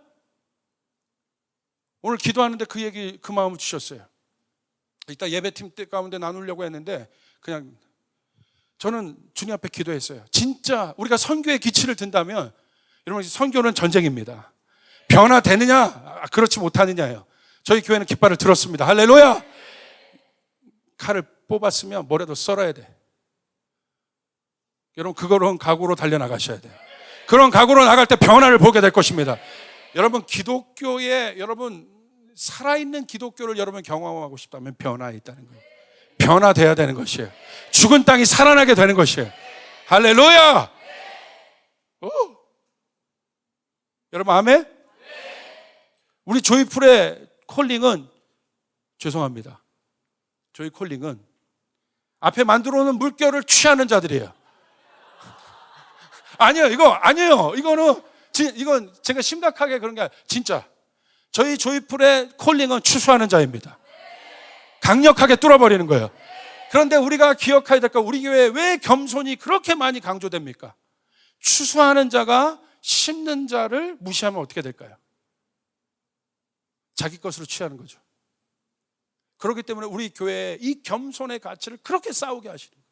오늘 기도하는데 그 얘기, 그 마음을 주셨어요. 이따 예배팀 때 가운데 나누려고 했는데 그냥 저는 주님 앞에 기도했어요. 진짜 우리가 선교의 기치를 든다면, 여러분, 선교는 전쟁입니다. 변화되느냐 그렇지 못하느냐예요. 저희 교회는 깃발을 들었습니다. 할렐루야. 칼을 뽑았으면 뭐라도 썰어야 돼. 여러분, 그런 각오로 달려나가셔야 돼요. 그런 각오로 나갈 때 변화를 보게 될 것입니다. 여러분, 기독교에, 여러분 살아있는 기독교를 여러분 경험하고 싶다면 변화에 있다는 거예요. 변화돼야 되는 것이에요. 죽은 땅이 살아나게 되는 것이에요. 할렐루야. 오. 여러분, 아멘? 우리 조이풀의 콜링은, 죄송합니다, 저희 콜링은 앞에 만들어 놓은 물결을 취하는 자들이에요. 아니에요. 이거 아니에요. 이건 제가 심각하게 그런 게 아니라 진짜 저희 조이풀의 콜링은 추수하는 자입니다. 강력하게 뚫어버리는 거예요. 그런데 우리가 기억해야 될 거, 우리 교회에 왜 겸손이 그렇게 많이 강조됩니까? 추수하는 자가 심는 자를 무시하면 어떻게 될까요? 자기 것으로 취하는 거죠. 그렇기 때문에 우리 교회에 이 겸손의 가치를 그렇게 싸우게 하시는 거예요.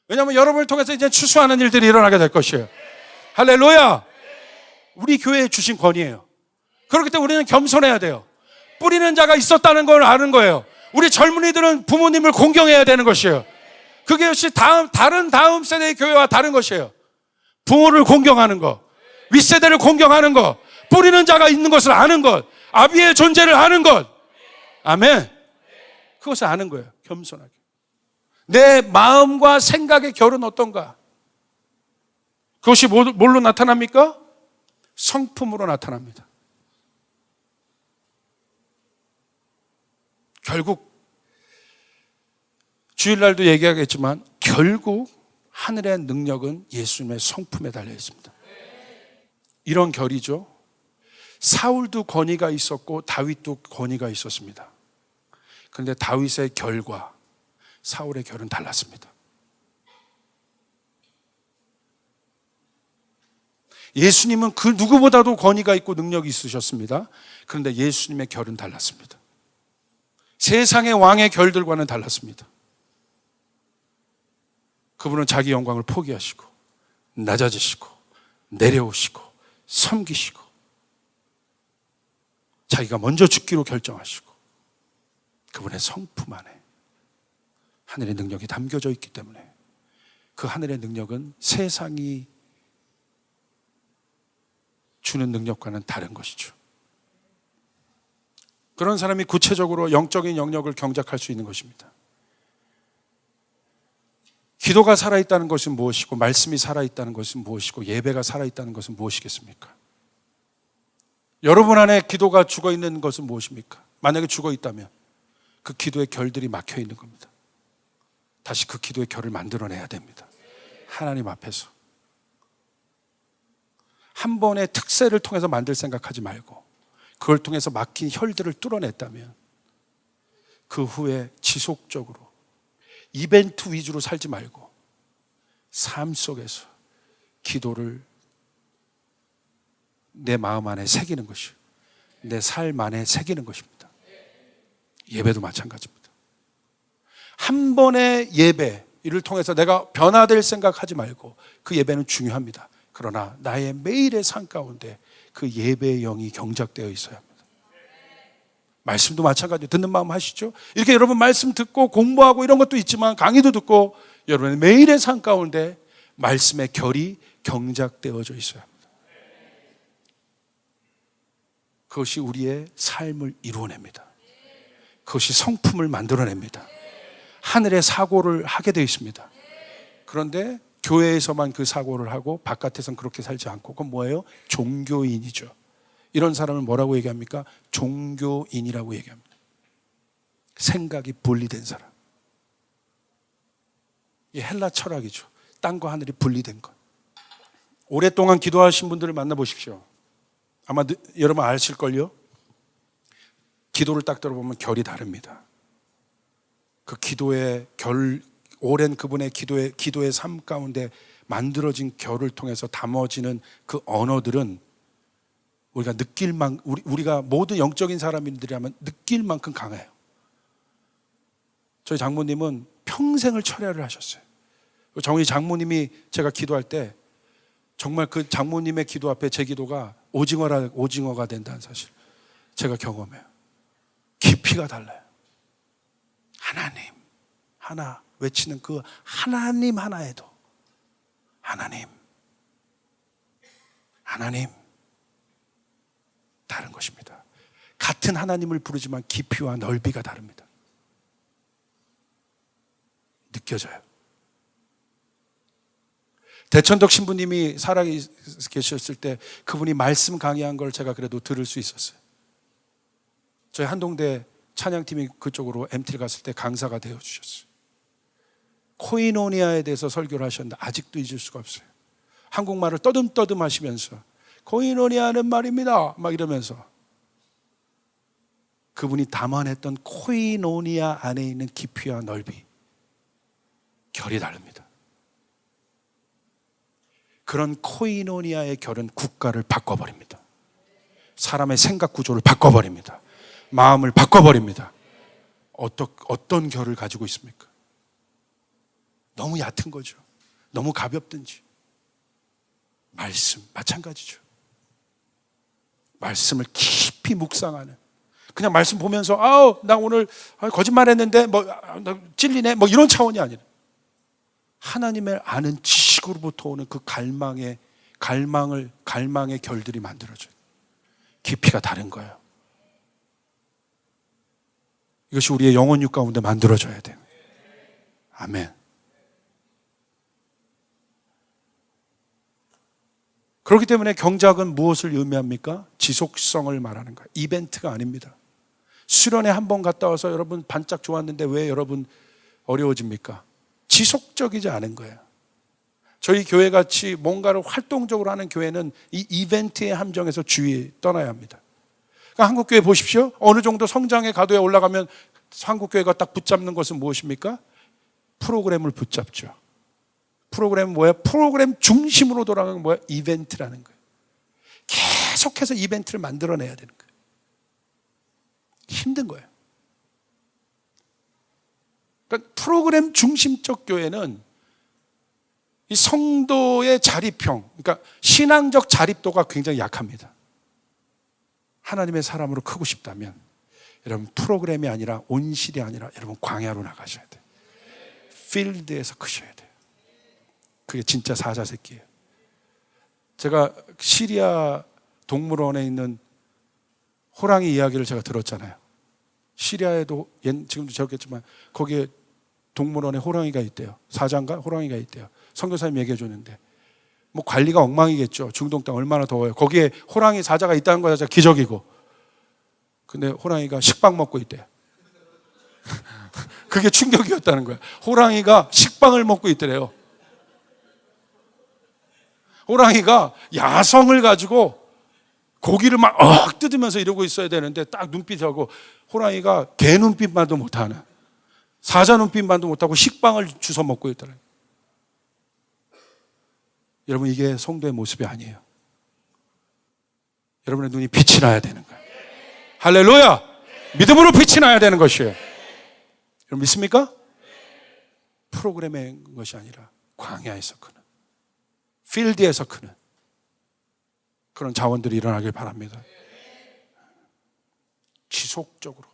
왜냐하면 여러분을 통해서 이제 추수하는 일들이 일어나게 될 것이에요. 할렐루야. 우리 교회에 주신 권위예요. 그렇기 때문에 우리는 겸손해야 돼요. 뿌리는 자가 있었다는 걸 아는 거예요. 우리 젊은이들은 부모님을 공경해야 되는 것이에요. 그게 역시 다른 세대의 교회와 다른 것이에요. 부모를 공경하는 것, 윗세대를 공경하는 것, 뿌리는 자가 있는 것을 아는 것, 아비의 존재를 아는 것. 아멘. 그것을 아는 거예요. 겸손하게. 내 마음과 생각의 결은 어떤가? 그것이 뭘로 나타납니까? 성품으로 나타납니다. 결국 주일날도 얘기하겠지만 결국 하늘의 능력은 예수님의 성품에 달려 있습니다. 이런 결이죠. 사울도 권위가 있었고 다윗도 권위가 있었습니다. 그런데 다윗의 결과 사울의 결은 달랐습니다. 예수님은 그 누구보다도 권위가 있고 능력이 있으셨습니다. 그런데 예수님의 결은 달랐습니다. 세상의 왕의 결들과는 달랐습니다. 그분은 자기 영광을 포기하시고 낮아지시고 내려오시고 섬기시고 자기가 먼저 죽기로 결정하시고, 그분의 성품 안에 하늘의 능력이 담겨져 있기 때문에 그 하늘의 능력은 세상이 주는 능력과는 다른 것이죠. 그런 사람이 구체적으로 영적인 영역을 경작할 수 있는 것입니다. 기도가 살아있다는 것은 무엇이고, 말씀이 살아있다는 것은 무엇이고, 예배가 살아있다는 것은 무엇이겠습니까? 여러분 안에 기도가 죽어있는 것은 무엇입니까? 만약에 죽어 있다면 그 기도의 결들이 막혀 있는 겁니다. 다시 그 기도의 결을 만들어내야 됩니다. 하나님 앞에서. 한 번의 특세를 통해서 만들 생각하지 말고 그걸 통해서 막힌 혈들을 뚫어냈다면 그 후에 지속적으로 이벤트 위주로 살지 말고 삶 속에서 기도를 내 마음 안에 새기는 것이요, 내 삶 안에 새기는 것입니다. 예배도 마찬가지입니다. 한 번의 예배, 이를 통해서 내가 변화될 생각하지 말고 그 예배는 중요합니다. 그러나 나의 매일의 삶 가운데 그 예배의 영이 경작되어 있어야 합니다. 말씀도 마찬가지로 듣는 마음 하시죠? 이렇게 여러분 말씀 듣고 공부하고 이런 것도 있지만 강의도 듣고 여러분의 매일의 삶 가운데 말씀의 결이 경작되어져 있어야 합니다. 그것이 우리의 삶을 이루어냅니다. 그것이 성품을 만들어냅니다. 하늘의 사고를 하게 되어 있습니다. 그런데 교회에서만 그 사고를 하고 바깥에서는 그렇게 살지 않고, 그건 뭐예요? 종교인이죠. 이런 사람을 뭐라고 얘기합니까? 종교인이라고 얘기합니다. 생각이 분리된 사람. 이 헬라 철학이죠. 땅과 하늘이 분리된 것. 오랫동안 기도하신 분들을 만나보십시오. 아마 여러분 아실걸요? 기도를 딱 들어보면 결이 다릅니다. 그 기도의 결, 오랜 그분의 기도의 삶 가운데 만들어진 결을 통해서 담아지는 그 언어들은 우리가 우리가 모든 영적인 사람들이라면 느낄 만큼 강해요. 저희 장모님은 평생을 철야를 하셨어요. 저희 장모님이 제가 기도할 때 정말 그 장모님의 기도 앞에 제 기도가 오징어가 된다는 사실 제가 경험해요. 깊이가 달라요. 하나님 하나 외치는 그 하나님 하나에도 하나님 다른 것입니다. 같은 하나님을 부르지만 깊이와 넓이가 다릅니다. 느껴져요. 대천덕 신부님이 살아 계셨을 때 그분이 말씀 강의한 걸 제가 그래도 들을 수 있었어요. 저희 한동대 찬양팀이 그쪽으로 MT를 갔을 때 강사가 되어주셨어요. 코이노니아에 대해서 설교를 하셨는데 아직도 잊을 수가 없어요. 한국말을 떠듬떠듬 하시면서 코이노니아는 말입니다 막 이러면서 그분이 담아냈던 코이노니아 안에 있는 깊이와 넓이, 결이 다릅니다. 그런 코이노니아의 결은 국가를 바꿔버립니다. 사람의 생각 구조를 바꿔버립니다. 마음을 바꿔버립니다. 어떤 결을 가지고 있습니까? 너무 얕은 거죠. 너무 가볍든지. 말씀 마찬가지죠. 말씀을 깊이 묵상하는, 그냥 말씀 보면서 나 오늘 거짓말했는데 나 찔리네 이런 차원이 아니라 하나님을 아는 지식으로부터 오는 그 갈망의 결들이 만들어져요. 깊이가 다른 거예요. 이것이 우리의 영혼육 가운데 만들어져야 돼요. 아멘. 그렇기 때문에 경작은 무엇을 의미합니까? 지속성을 말하는 거예요. 이벤트가 아닙니다. 수련회 한 번 갔다 와서 여러분 반짝 좋았는데 왜 여러분 어려워집니까? 지속적이지 않은 거예요. 저희 교회같이 뭔가를 활동적으로 하는 교회는 이 이벤트의 함정에서 주의 떠나야 합니다. 그러니까 한국교회 보십시오. 어느 정도 성장의 가도에 올라가면 한국교회가 딱 붙잡는 것은 무엇입니까? 프로그램을 붙잡죠. 프로그램은 뭐야? 프로그램 중심으로 돌아가는 뭐야? 이벤트라는 거예요. 계속해서 이벤트를 만들어내야 되는 거예요. 힘든 거예요. 그러니까 프로그램 중심적 교회는 이 성도의 자립형, 그러니까 신앙적 자립도가 굉장히 약합니다. 하나님의 사람으로 크고 싶다면 여러분 프로그램이 아니라 온실이 아니라 여러분 광야로 나가셔야 돼요. 필드에서 크셔야 돼요. 그게 진짜 사자새끼예요. 제가 시리아 동물원에 있는 호랑이 이야기를 제가 들었잖아요. 시리아에도 지금도 저렇겠지만 거기에 동물원에 호랑이가 있대요. 사자인가 호랑이가 있대요. 선교사님 얘기해 줬는데 뭐 관리가 엉망이겠죠. 중동 땅 얼마나 더워요. 거기에 호랑이 사자가 있다는 거 자체가 기적이고 근데 호랑이가 식빵 먹고 있대요. 그게 충격이었다는 거야. 호랑이가 식빵을 먹고 있더래요. 호랑이가 야성을 가지고 고기를 막 뜯으면서 이러고 있어야 되는데 딱 눈빛하고 호랑이가 개 눈빛만도 못하는, 사자 눈빛만도 못하고 식빵을 주워 먹고 있더래요. 여러분, 이게 성도의 모습이 아니에요. 여러분의 눈이 빛이 나야 되는 거예요. 할렐루야! 믿음으로 빛이 나야 되는 것이에요. 여러분 믿습니까? 프로그램의 것이 아니라 광야에서 크는, 필드에서 크는 그런 자원들이 일어나길 바랍니다. 지속적으로,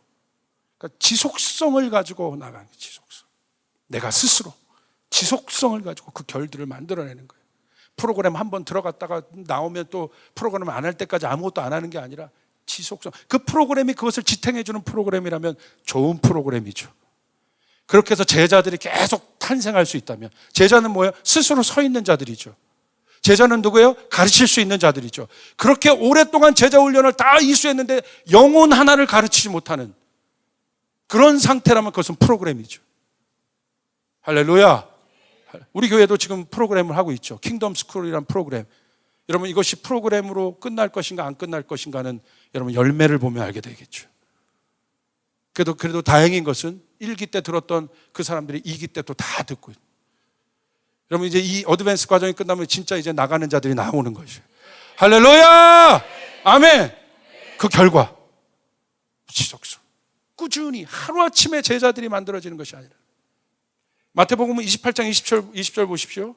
그러니까 지속성을 가지고 나가는 거예요. 지속성. 내가 스스로 지속성을 가지고 그 결들을 만들어내는 거예요. 프로그램 한번 들어갔다가 나오면 또 프로그램 안 할 때까지 아무것도 안 하는 게 아니라 지속성. 그 프로그램이 그것을 지탱해주는 프로그램이라면 좋은 프로그램이죠. 그렇게 해서 제자들이 계속 탄생할 수 있다면, 제자는 뭐예요? 스스로 서 있는 자들이죠. 제자는 누구예요? 가르칠 수 있는 자들이죠. 그렇게 오랫동안 제자 훈련을 다 이수했는데 영혼 하나를 가르치지 못하는 그런 상태라면 그것은 프로그램이죠. 할렐루야. 우리 교회도 지금 프로그램을 하고 있죠. 킹덤 스쿨이라는 프로그램. 여러분, 이것이 프로그램으로 끝날 것인가 안 끝날 것인가는 여러분 열매를 보면 알게 되겠죠. 그래도 다행인 것은 1기 때 들었던 그 사람들이 2기 때 또 다 듣고 있어요. 여러분, 이제 이 어드밴스 과정이 끝나면 진짜 이제 나가는 자들이 나오는 것이에요. 할렐루야! 아멘! 그 결과, 지속성. 꾸준히 하루아침에 제자들이 만들어지는 것이 아니라. 마태복음 28장 20절 보십시오.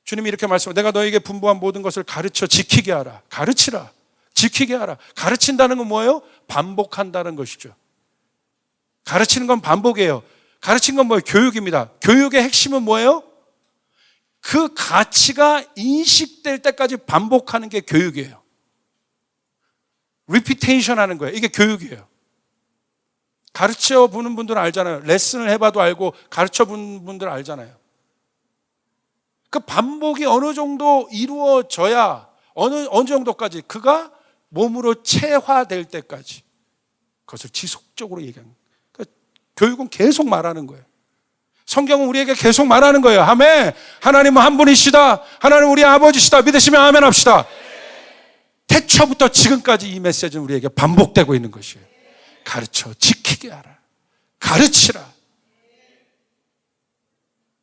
주님이 이렇게 말씀하세요. 내가 너에게 분부한 모든 것을 가르쳐 지키게 하라. 가르치라. 지키게 하라. 가르친다는 건 뭐예요? 반복한다는 것이죠. 가르치는 건 반복이에요. 가르친 건 뭐예요? 교육입니다. 교육의 핵심은 뭐예요? 그 가치가 인식될 때까지 반복하는 게 교육이에요. 리피테이션 하는 거예요. 이게 교육이에요. 가르쳐 보는 분들은 알잖아요. 레슨을 해봐도 알고 가르쳐 보는 분들은 알잖아요. 그 반복이 어느 정도 이루어져야 어느 정도까지 그가 몸으로 체화될 때까지 그것을 지속적으로 얘기하는 거예요. 그러니까 교육은 계속 말하는 거예요. 성경은 우리에게 계속 말하는 거예요. 아멘. 하나님은 한 분이시다. 하나님은 우리 아버지시다. 믿으시면 아멘 합시다. 태초부터 지금까지 이 메시지는 우리에게 반복되고 있는 것이에요. 가르쳐 지키게 하라. 가르치라.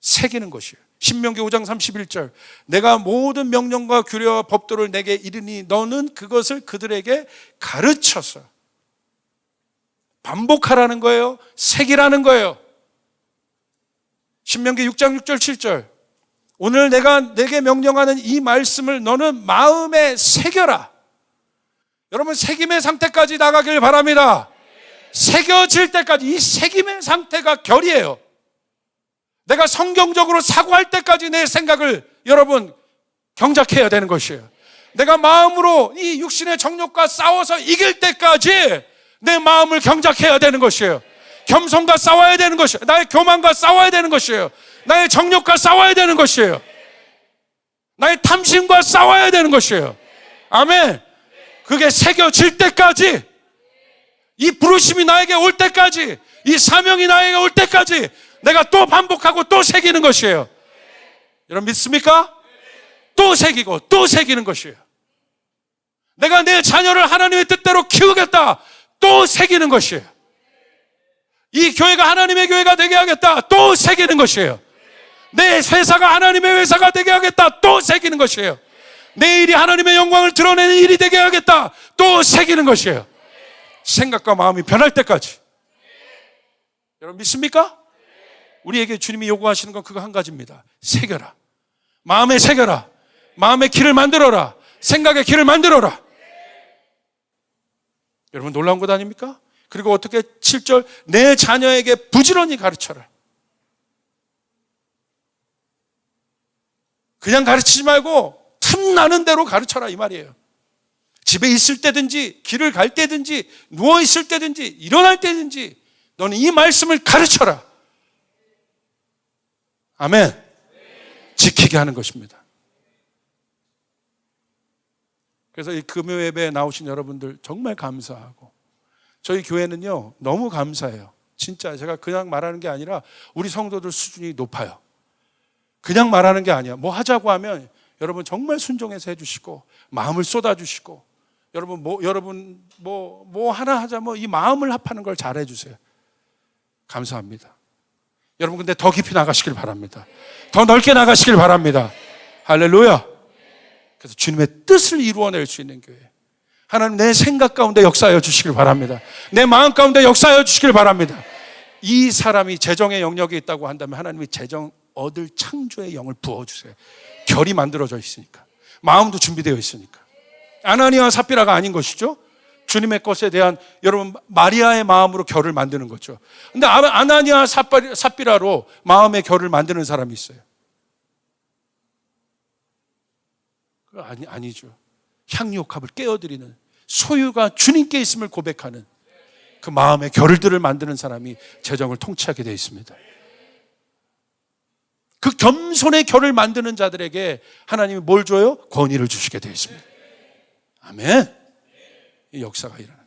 새기는 것이에요. 신명기 5장 31절. 내가 모든 명령과 규례와 법도를 내게 이르니 너는 그것을 그들에게 가르쳐서. 반복하라는 거예요. 새기라는 거예요. 신명기 6장 6절 7절. 오늘 내가 내게 명령하는 이 말씀을 너는 마음에 새겨라. 여러분, 새김의 상태까지 나가길 바랍니다. 새겨질 때까지. 이 새김의 상태가 결이에요. 내가 성경적으로 사고할 때까지 내 생각을 여러분 경작해야 되는 것이에요. 내가 마음으로 이 육신의 정욕과 싸워서 이길 때까지 내 마음을 경작해야 되는 것이에요. 겸손과 싸워야 되는 것이에요. 나의 교만과 싸워야 되는 것이에요. 나의 정욕과 싸워야 되는 것이에요. 나의 탐심과 싸워야 되는 것이에요. 아멘. 그게 새겨질 때까지, 이 부르심이 나에게 올 때까지, 이 사명이 나에게 올 때까지 내가 또 반복하고 또 새기는 것이에요. 여러분 믿습니까? 또 새기고 또 새기는 것이에요. 내가 내 자녀를 하나님의 뜻대로 키우겠다. 또 새기는 것이에요. 이 교회가 하나님의 교회가 되게 하겠다. 또 새기는 것이에요. 내 회사가 하나님의 회사가 되게 하겠다. 또 새기는 것이에요. 내 일이 하나님의 영광을 드러내는 일이 되게 하겠다. 또 새기는 것이에요. 생각과 마음이 변할 때까지. 여러분 믿습니까? 우리에게 주님이 요구하시는 건 그거 한 가지입니다. 새겨라. 마음에 새겨라. 마음의 길을 만들어라. 생각의 길을 만들어라. 여러분 놀라운 것 아닙니까? 그리고 어떻게 7절 내 자녀에게 부지런히 가르쳐라. 그냥 가르치지 말고 틈나는 대로 가르쳐라 이 말이에요. 집에 있을 때든지 길을 갈 때든지 누워 있을 때든지 일어날 때든지 너는 이 말씀을 가르쳐라. 아멘. 지키게 하는 것입니다. 그래서 이 금요 예배에 나오신 여러분들 정말 감사하고, 저희 교회는요 너무 감사해요. 진짜 제가 그냥 말하는 게 아니라 우리 성도들 수준이 높아요. 그냥 말하는 게 아니야. 뭐 하자고 하면 여러분 정말 순종해서 해주시고 마음을 쏟아주시고, 여러분 뭐 하나 하자 이 마음을 합하는 걸 잘 해주세요. 감사합니다. 여러분 근데 더 깊이 나가시길 바랍니다. 더 넓게 나가시길 바랍니다. 할렐루야. 그래서 주님의 뜻을 이루어낼 수 있는 교회, 하나님 내 생각 가운데 역사하여 주시길 바랍니다. 내 마음 가운데 역사하여 주시길 바랍니다. 이 사람이 재정의 영역에 있다고 한다면 하나님이 재정 얻을 창조의 영을 부어주세요. 결이 만들어져 있으니까, 마음도 준비되어 있으니까. 아나니아와 삽비라가 아닌 것이죠. 주님의 것에 대한, 여러분 마리아의 마음으로 결을 만드는 거죠. 근데 아나니아와 삽비라로 마음의 결을 만드는 사람이 있어요. 아니죠. 향유옥합을 깨어드리는, 소유가 주님께 있음을 고백하는 그 마음의 결들을 만드는 사람이 재정을 통치하게 되어 있습니다. 그 겸손의 결을 만드는 자들에게 하나님이 뭘 줘요? 권위를 주시게 되어 있습니다. 아멘. 이 역사가 일어나는,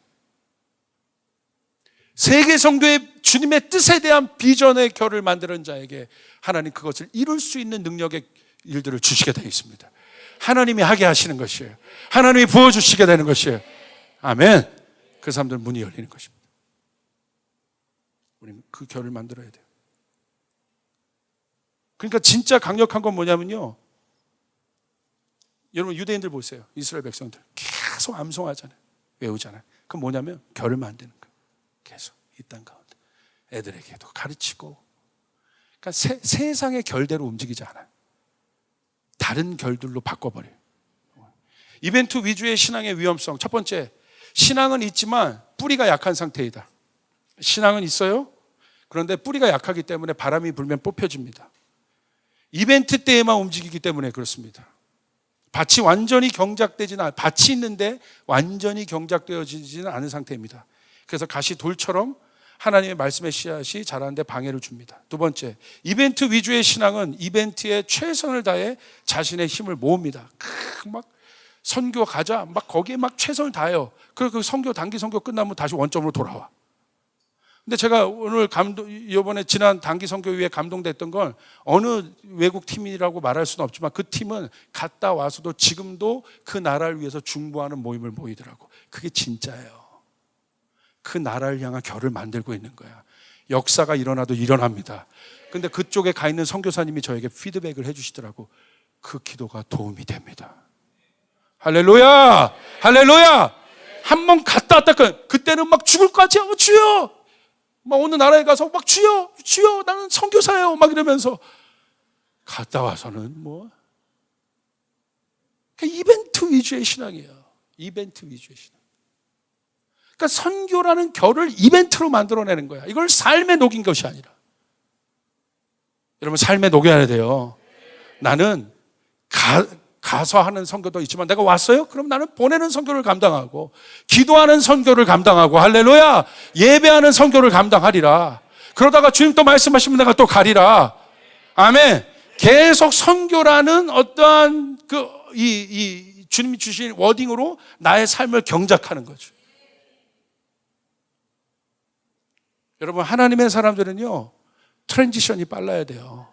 세계 성도의 주님의 뜻에 대한 비전의 결을 만드는 자에게 하나님 그것을 이룰 수 있는 능력의 일들을 주시게 되어 있습니다. 하나님이 하게 하시는 것이에요. 하나님이 부어주시게 되는 것이에요. 아멘. 그 사람들 문이 열리는 것입니다. 우리는 그 결을 만들어야 돼요. 그러니까 진짜 강력한 건 뭐냐면요, 여러분 유대인들 보세요. 이스라엘 백성들 계속 암송하잖아요. 외우잖아요. 그건 뭐냐면 결을 만드는 거예요. 계속 이 땅 가운데 애들에게도 가르치고. 그러니까 세상의 결대로 움직이지 않아요. 다른 결들로 바꿔버려요. 이벤트 위주의 신앙의 위험성. 첫 번째, 신앙은 있지만 뿌리가 약한 상태이다. 신앙은 있어요. 그런데 뿌리가 약하기 때문에 바람이 불면 뽑혀집니다. 이벤트 때에만 움직이기 때문에 그렇습니다. 밭이 완전히 경작되지는, 밭이 있는데 완전히 경작되어지지는 않은 상태입니다. 그래서 가시 돌처럼 하나님의 말씀의 씨앗이 자라는데 방해를 줍니다. 두 번째, 이벤트 위주의 신앙은 이벤트에 최선을 다해 자신의 힘을 모읍니다. 막 선교 가자, 막 거기에 막 최선을 다해요. 그리고 그 선교, 단기 선교 끝나면 다시 원점으로 돌아와. 근데 제가 오늘 이번에 지난 단기 선교회에 감동됐던 건, 어느 외국 팀이라고 말할 수는 없지만 그 팀은 갔다 와서도 지금도 그 나라를 위해서 중보하는 모임을 모이더라고. 그게 진짜예요. 그 나라를 향한 결을 만들고 있는 거야. 역사가 일어나도 일어납니다. 근데 그쪽에 가 있는 선교사님이 저에게 피드백을 해주시더라고. 그 기도가 도움이 됩니다. 할렐루야! 할렐루야! 한 번 갔다 왔다, 그때는 막 죽을 것 같지? 주여! 막 어느 나라에 가서 막 주여! 주여! 나는 선교사예요! 막 이러면서 갔다 와서는 이벤트 위주의 신앙이에요. 이벤트 위주의 신앙. 그러니까 선교라는 결을 이벤트로 만들어내는 거야. 이걸 삶에 녹인 것이 아니라. 여러분 삶에 녹여야 돼요. 나는 가서 하는 선교도 있지만 내가 왔어요? 그럼 나는 보내는 선교를 감당하고, 기도하는 선교를 감당하고, 할렐루야, 예배하는 선교를 감당하리라. 그러다가 주님 또 말씀하시면 내가 또 가리라. 아멘. 계속 선교라는 어떠한 이 주님이 주신 워딩으로 나의 삶을 경작하는 거죠. 여러분 하나님의 사람들은요 트랜지션이 빨라야 돼요.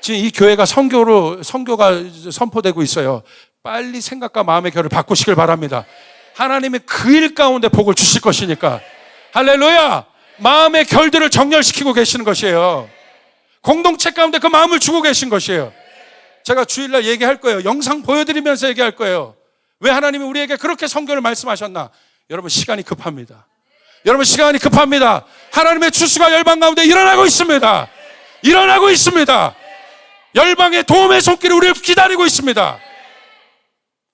지금 이 교회가 선교가 선포되고 있어요. 빨리 생각과 마음의 결을 바꾸시길 바랍니다. 하나님이 그 일 가운데 복을 주실 것이니까. 할렐루야. 마음의 결들을 정렬시키고 계시는 것이에요. 공동체 가운데 그 마음을 주고 계신 것이에요. 제가 주일날 얘기할 거예요. 영상 보여드리면서 얘기할 거예요. 왜 하나님이 우리에게 그렇게 선교를 말씀하셨나. 여러분 시간이 급합니다. 여러분 시간이 급합니다. 하나님의 추수가 열방 가운데 일어나고 있습니다. 일어나고 있습니다. 열방의 도움의 손길이 우리를 기다리고 있습니다.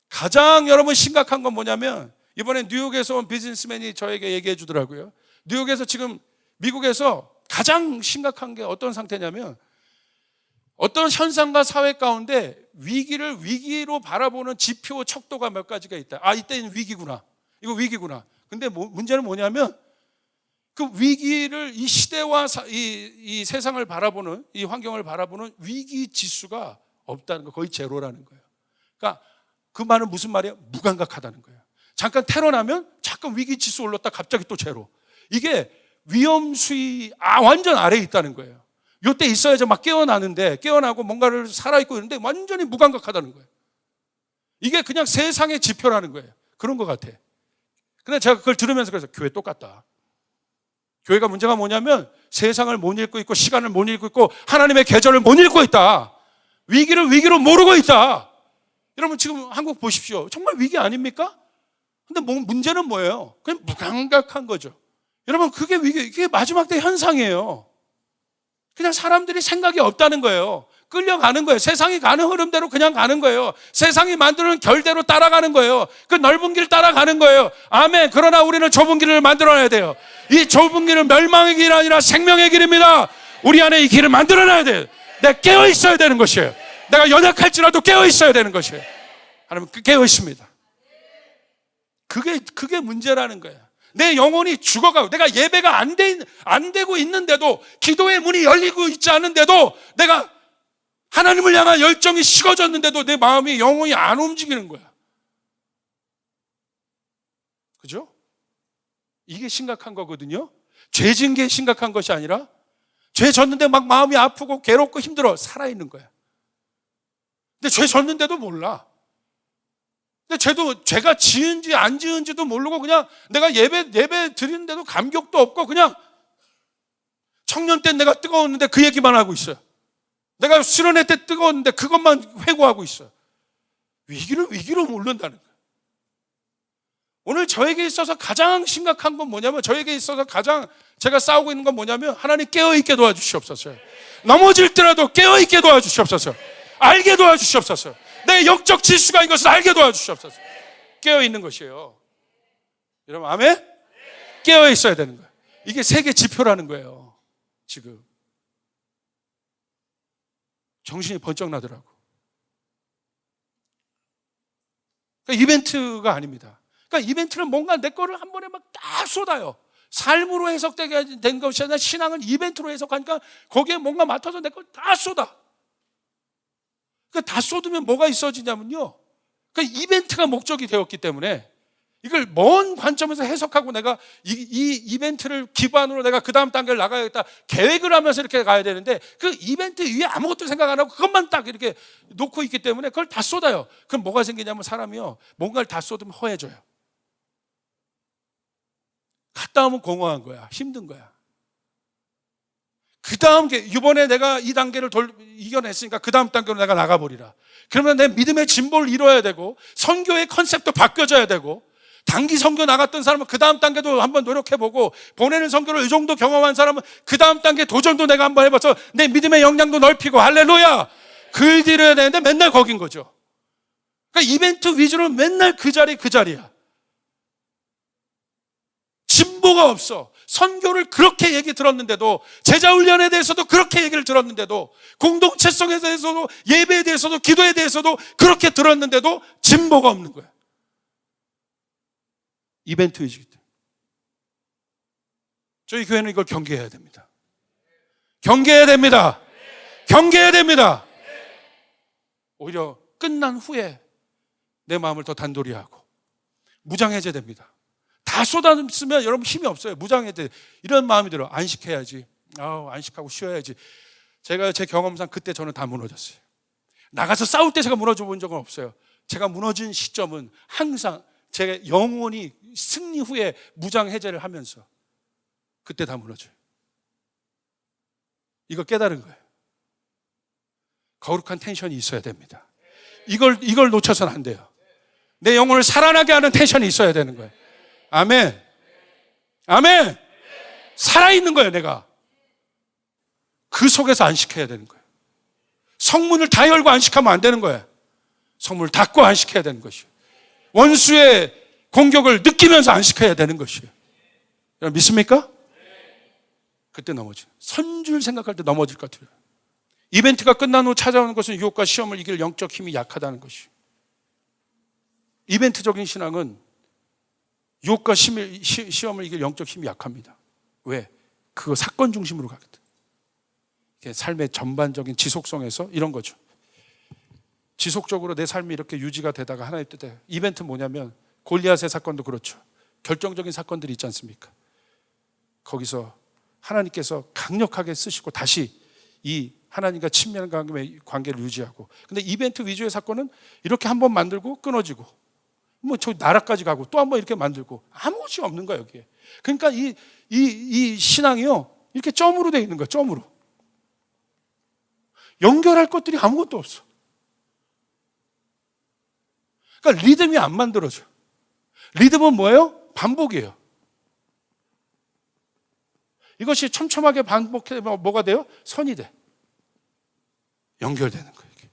가장 여러분 심각한 건 뭐냐면, 이번에 뉴욕에서 온 비즈니스맨이 저에게 얘기해 주더라고요. 뉴욕에서 지금 미국에서 가장 심각한 게 어떤 상태냐면, 어떤 현상과 사회 가운데 위기를 위기로 바라보는 지표 척도가 몇 가지가 있다. 이때는 위기구나. 이거 위기구나. 근데 문제는 뭐냐면, 그 위기를, 이 시대와 이 세상을 바라보는, 이 환경을 바라보는 위기 지수가 없다는 거, 거의 제로라는 거예요. 그러니까 그 말은 무슨 말이에요? 무감각하다는 거예요. 잠깐 테러 나면 잠깐 위기지수 올랐다 갑자기 또 제로. 이게 위험 수위 완전 아래에 있다는 거예요. 요때 있어야지 막 깨어나는데, 깨어나고 뭔가를 살아있고 이러는데 완전히 무감각하다는 거예요. 이게 그냥 세상의 지표라는 거예요. 그런 것 같아. 근데 제가 그걸 들으면서 그래서 교회 똑같다. 교회가 문제가 뭐냐면 세상을 못 읽고 있고 시간을 못 읽고 있고 하나님의 계절을 못 읽고 있다. 위기를 위기로 모르고 있다. 여러분 지금 한국 보십시오. 정말 위기 아닙니까? 근데 문제는 뭐예요? 그냥 무감각한 거죠. 여러분 그게 위기, 이게 마지막 때 현상이에요. 그냥 사람들이 생각이 없다는 거예요. 끌려가는 거예요. 세상이 가는 흐름대로 그냥 가는 거예요. 세상이 만드는 결대로 따라가는 거예요. 그 넓은 길 따라가는 거예요. 아멘. 그러나 우리는 좁은 길을 만들어놔야 돼요. 이 좁은 길은 멸망의 길이 아니라 생명의 길입니다. 우리 안에 이 길을 만들어놔야 돼요. 내가 깨어 있어야 되는 것이에요. 내가 연약할지라도 깨어 있어야 되는 것이에요. 하나님 깨어 있습니다. 그게 문제라는 거예요. 내 영혼이 죽어가고 내가 예배가 안 되고 있는데도, 기도의 문이 열리고 있지 않은데도, 내가 하나님을 향한 열정이 식어졌는데도 내 마음이, 영혼이 안 움직이는 거야. 그죠? 이게 심각한 거거든요. 죄 진 게 심각한 것이 아니라, 죄 졌는데 막 마음이 아프고 괴롭고 힘들어. 살아있는 거야. 근데 죄 졌는데도 몰라. 근데 죄가 지은지 안 지은지도 모르고 그냥 내가 예배 드리는데도 감격도 없고 그냥 청년 때 내가 뜨거웠는데 그 얘기만 하고 있어요. 내가 수련회 때 뜨거웠는데 그것만 회고하고 있어요. 위기로 모른다는 거예요. 오늘 저에게 있어서 가장 심각한 건 뭐냐면, 저에게 있어서 가장 제가 싸우고 있는 건 뭐냐면, 하나님 깨어있게 도와주시옵소서. 넘어질 때라도 깨어있게 도와주시옵소서. 알게 도와주시옵소서. 내 영적 질서가 이것을 알게 도와주시옵소서. 깨어있는 것이에요. 여러분 아멘? 깨어있어야 되는 거예요. 이게 세계 지표라는 거예요. 지금 정신이 번쩍 나더라고. 그러니까 이벤트가 아닙니다. 그러니까 이벤트는 뭔가 내 거를 한 번에 막 딱 쏟아요. 삶으로 해석되게 된 것이 아니라 신앙은 이벤트로 해석하니까 거기에 뭔가 맡아서 내 걸 다 쏟아. 그러니까 다 쏟으면 뭐가 있어지냐면요, 그러니까 이벤트가 목적이 되었기 때문에 이걸 먼 관점에서 해석하고 내가 이 이벤트를 기반으로 내가 그 다음 단계를 나가야겠다 계획을 하면서 이렇게 가야 되는데, 그 이벤트 위에 아무것도 생각 안 하고 그것만 딱 이렇게 놓고 있기 때문에 그걸 다 쏟아요. 그럼 뭐가 생기냐면, 사람이요, 뭔가를 다 쏟으면 허해져요. 갔다 오면 공허한 거야. 힘든 거야. 그 다음 이번에 내가 이 단계를 이겨냈으니까 그 다음 단계로 내가 나가버리라. 그러면 내 믿음의 진보를 이뤄야 되고, 선교의 컨셉도 바뀌어져야 되고, 단기 선교 나갔던 사람은 그 다음 단계도 한번 노력해보고, 보내는 선교를 이 정도 경험한 사람은 그 다음 단계 도전도 내가 한번 해봐서 내 믿음의 역량도 넓히고, 할렐루야! 글 들여야 되는데 맨날 거긴 거죠. 그러니까 이벤트 위주로 맨날 그 자리야. 진보가 없어. 선교를 그렇게 얘기 들었는데도, 제자 훈련에 대해서도 그렇게 얘기를 들었는데도, 공동체성에 대해서도, 예배에 대해서도, 기도에 대해서도 그렇게 들었는데도 진보가 없는 거야. 이벤트 위주기 때문에. 저희 교회는 이걸 경계해야 됩니다. 경계해야 됩니다. 경계해야 됩니다. 오히려 끝난 후에 내 마음을 더 단돌이 하고 무장해제됩니다. 다 쏟아쓰면 여러분 힘이 없어요. 무장해제, 이런 마음이 들어. 안식해야지. 안식하고 쉬어야지. 제가 제 경험상 그때 저는 다 무너졌어요. 나가서 싸울 때 제가 무너져 본 적은 없어요. 제가 무너진 시점은 항상 제 영혼이 승리 후에 무장해제를 하면서 그때 다 무너져요. 이거 깨달은 거예요. 거룩한 텐션이 있어야 됩니다. 이걸 놓쳐서는 안 돼요. 내 영혼을 살아나게 하는 텐션이 있어야 되는 거예요. 아멘. 아멘. 살아있는 거예요, 내가. 그 속에서 안식해야 되는 거예요. 성문을 다 열고 안식하면 안 되는 거예요. 성문을 닫고 안식해야 되는 것이에요. 원수의 공격을 느끼면서 안식해야 되는 것이에요. 여러분 믿습니까? 그때 넘어져요. 선줄 생각할 때 넘어질 것 같아요. 이벤트가 끝난 후 찾아오는 것은 유혹과 시험을 이길 영적 힘이 약하다는 것이에요. 이벤트적인 신앙은 유혹과 시험을 이길 영적 힘이 약합니다. 왜? 그거 사건 중심으로 가거든. 삶의 전반적인 지속성에서 이런 거죠. 지속적으로 내 삶이 이렇게 유지가 되다가 하나님 뜻에 이벤트 뭐냐면 골리앗의 사건도 그렇죠. 결정적인 사건들이 있지 않습니까? 거기서 하나님께서 강력하게 쓰시고 다시 이 하나님과 친밀한 관계를 유지하고, 근데 이벤트 위주의 사건은 이렇게 한번 만들고 끊어지고 뭐 저 나라까지 가고 또 한번 이렇게 만들고 아무것이 없는 거야 여기에. 그러니까 이 신앙이요 이렇게 점으로 되어 있는 거야. 점으로 연결할 것들이 아무것도 없어. 그러니까 리듬이 안 만들어져. 리듬은 뭐예요? 반복이에요. 이것이 촘촘하게 반복되면 뭐가 돼요? 선이 돼. 연결되는 거예요. 이게.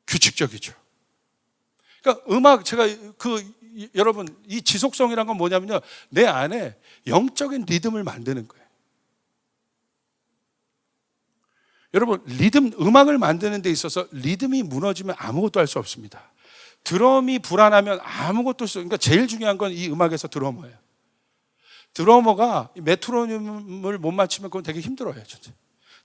규칙적이죠. 그러니까 음악, 제가 여러분 이 지속성이란 건 뭐냐면요, 내 안에 영적인 리듬을 만드는 거예요. 여러분 리듬, 음악을 만드는 데 있어서 리듬이 무너지면 아무것도 할 수 없습니다. 드럼이 불안하면 아무것도 그러니까 제일 중요한 건 이 음악에서 드러머예요. 드러머가 메트로놈을 못 맞추면 그건 되게 힘들어요. 진짜.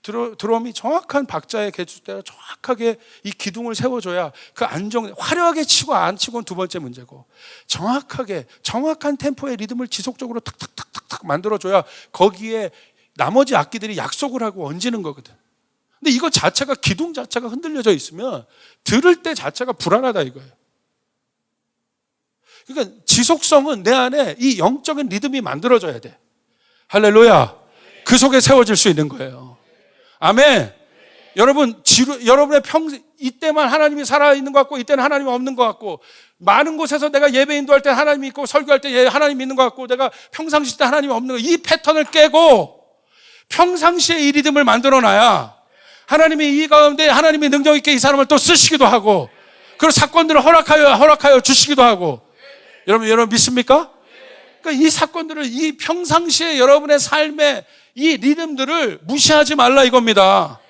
드럼이 정확한 박자의 개수대로 정확하게 이 기둥을 세워줘야 그 안정, 화려하게 치고 안 치고는 두 번째 문제고, 정확하게 정확한 템포의 리듬을 지속적으로 탁탁탁탁탁 만들어줘야 거기에 나머지 악기들이 약속을 하고 얹는 거거든. 근데 이거 자체가, 기둥 자체가 흔들려져 있으면 들을 때 자체가 불안하다 이거예요. 그러니까 지속성은 내 안에 이 영적인 리듬이 만들어져야 돼. 할렐루야. 그 속에 세워질 수 있는 거예요. 아멘. 여러분, 여러분의 이때만 하나님이 살아있는 것 같고 이때는 하나님이 없는 것 같고, 많은 곳에서 내가 예배 인도할 때 하나님이 있고 설교할 때 하나님이 있는 것 같고, 내가 평상시 때 하나님이 없는 것, 이 패턴을 깨고 평상시에 이 리듬을 만들어놔야 하나님이 이 가운데 하나님이 능력 있게 이 사람을 또 쓰시기도 하고, 그리고 사건들을 허락하여 주시기도 하고. 여러분 믿습니까? 그러니까 이 사건들을, 이 평상시에 여러분의 삶의 이 리듬들을 무시하지 말라 이겁니다.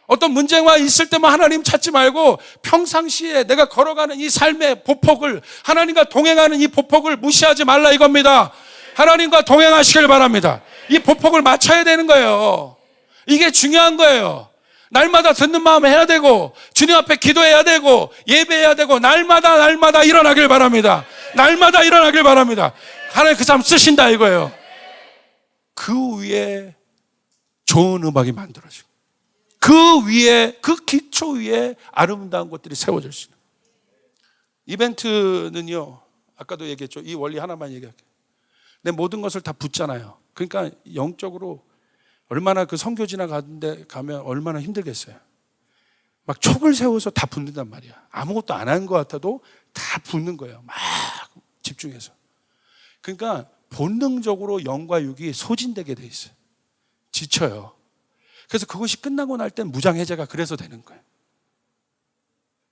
어떤 문제가 있을 때만 하나님 찾지 말고 평상시에 내가 걸어가는 이 삶의 보폭을, 하나님과 동행하는 이 보폭을 무시하지 말라 이겁니다. 하나님과 동행하시길 바랍니다. 이 보폭을 맞춰야 되는 거예요. 이게 중요한 거예요. 날마다 듣는 마음 해야 되고, 주님 앞에 기도해야 되고, 예배해야 되고, 날마다 일어나길 바랍니다. 날마다 일어나길 바랍니다. 하나님 그 사람 쓰신다 이거예요. 그 위에 좋은 음악이 만들어지고, 그 위에, 그 기초 위에 아름다운 것들이 세워질 수 있는. 이벤트는요, 아까도 얘기했죠. 이 원리 하나만 얘기할게요. 내 모든 것을 다 붓잖아요. 그러니까 영적으로 얼마나 그 선교지나 가는데 가면 얼마나 힘들겠어요. 막 촉을 세워서 다 붓는단 말이야. 아무것도 안 한 것 같아도 다 붓는 거예요. 막 집중해서. 그러니까 본능적으로 영과 육이 소진되게 돼 있어요. 지쳐요. 그래서 그것이 끝나고 날 땐 무장해제가 그래서 되는 거예요.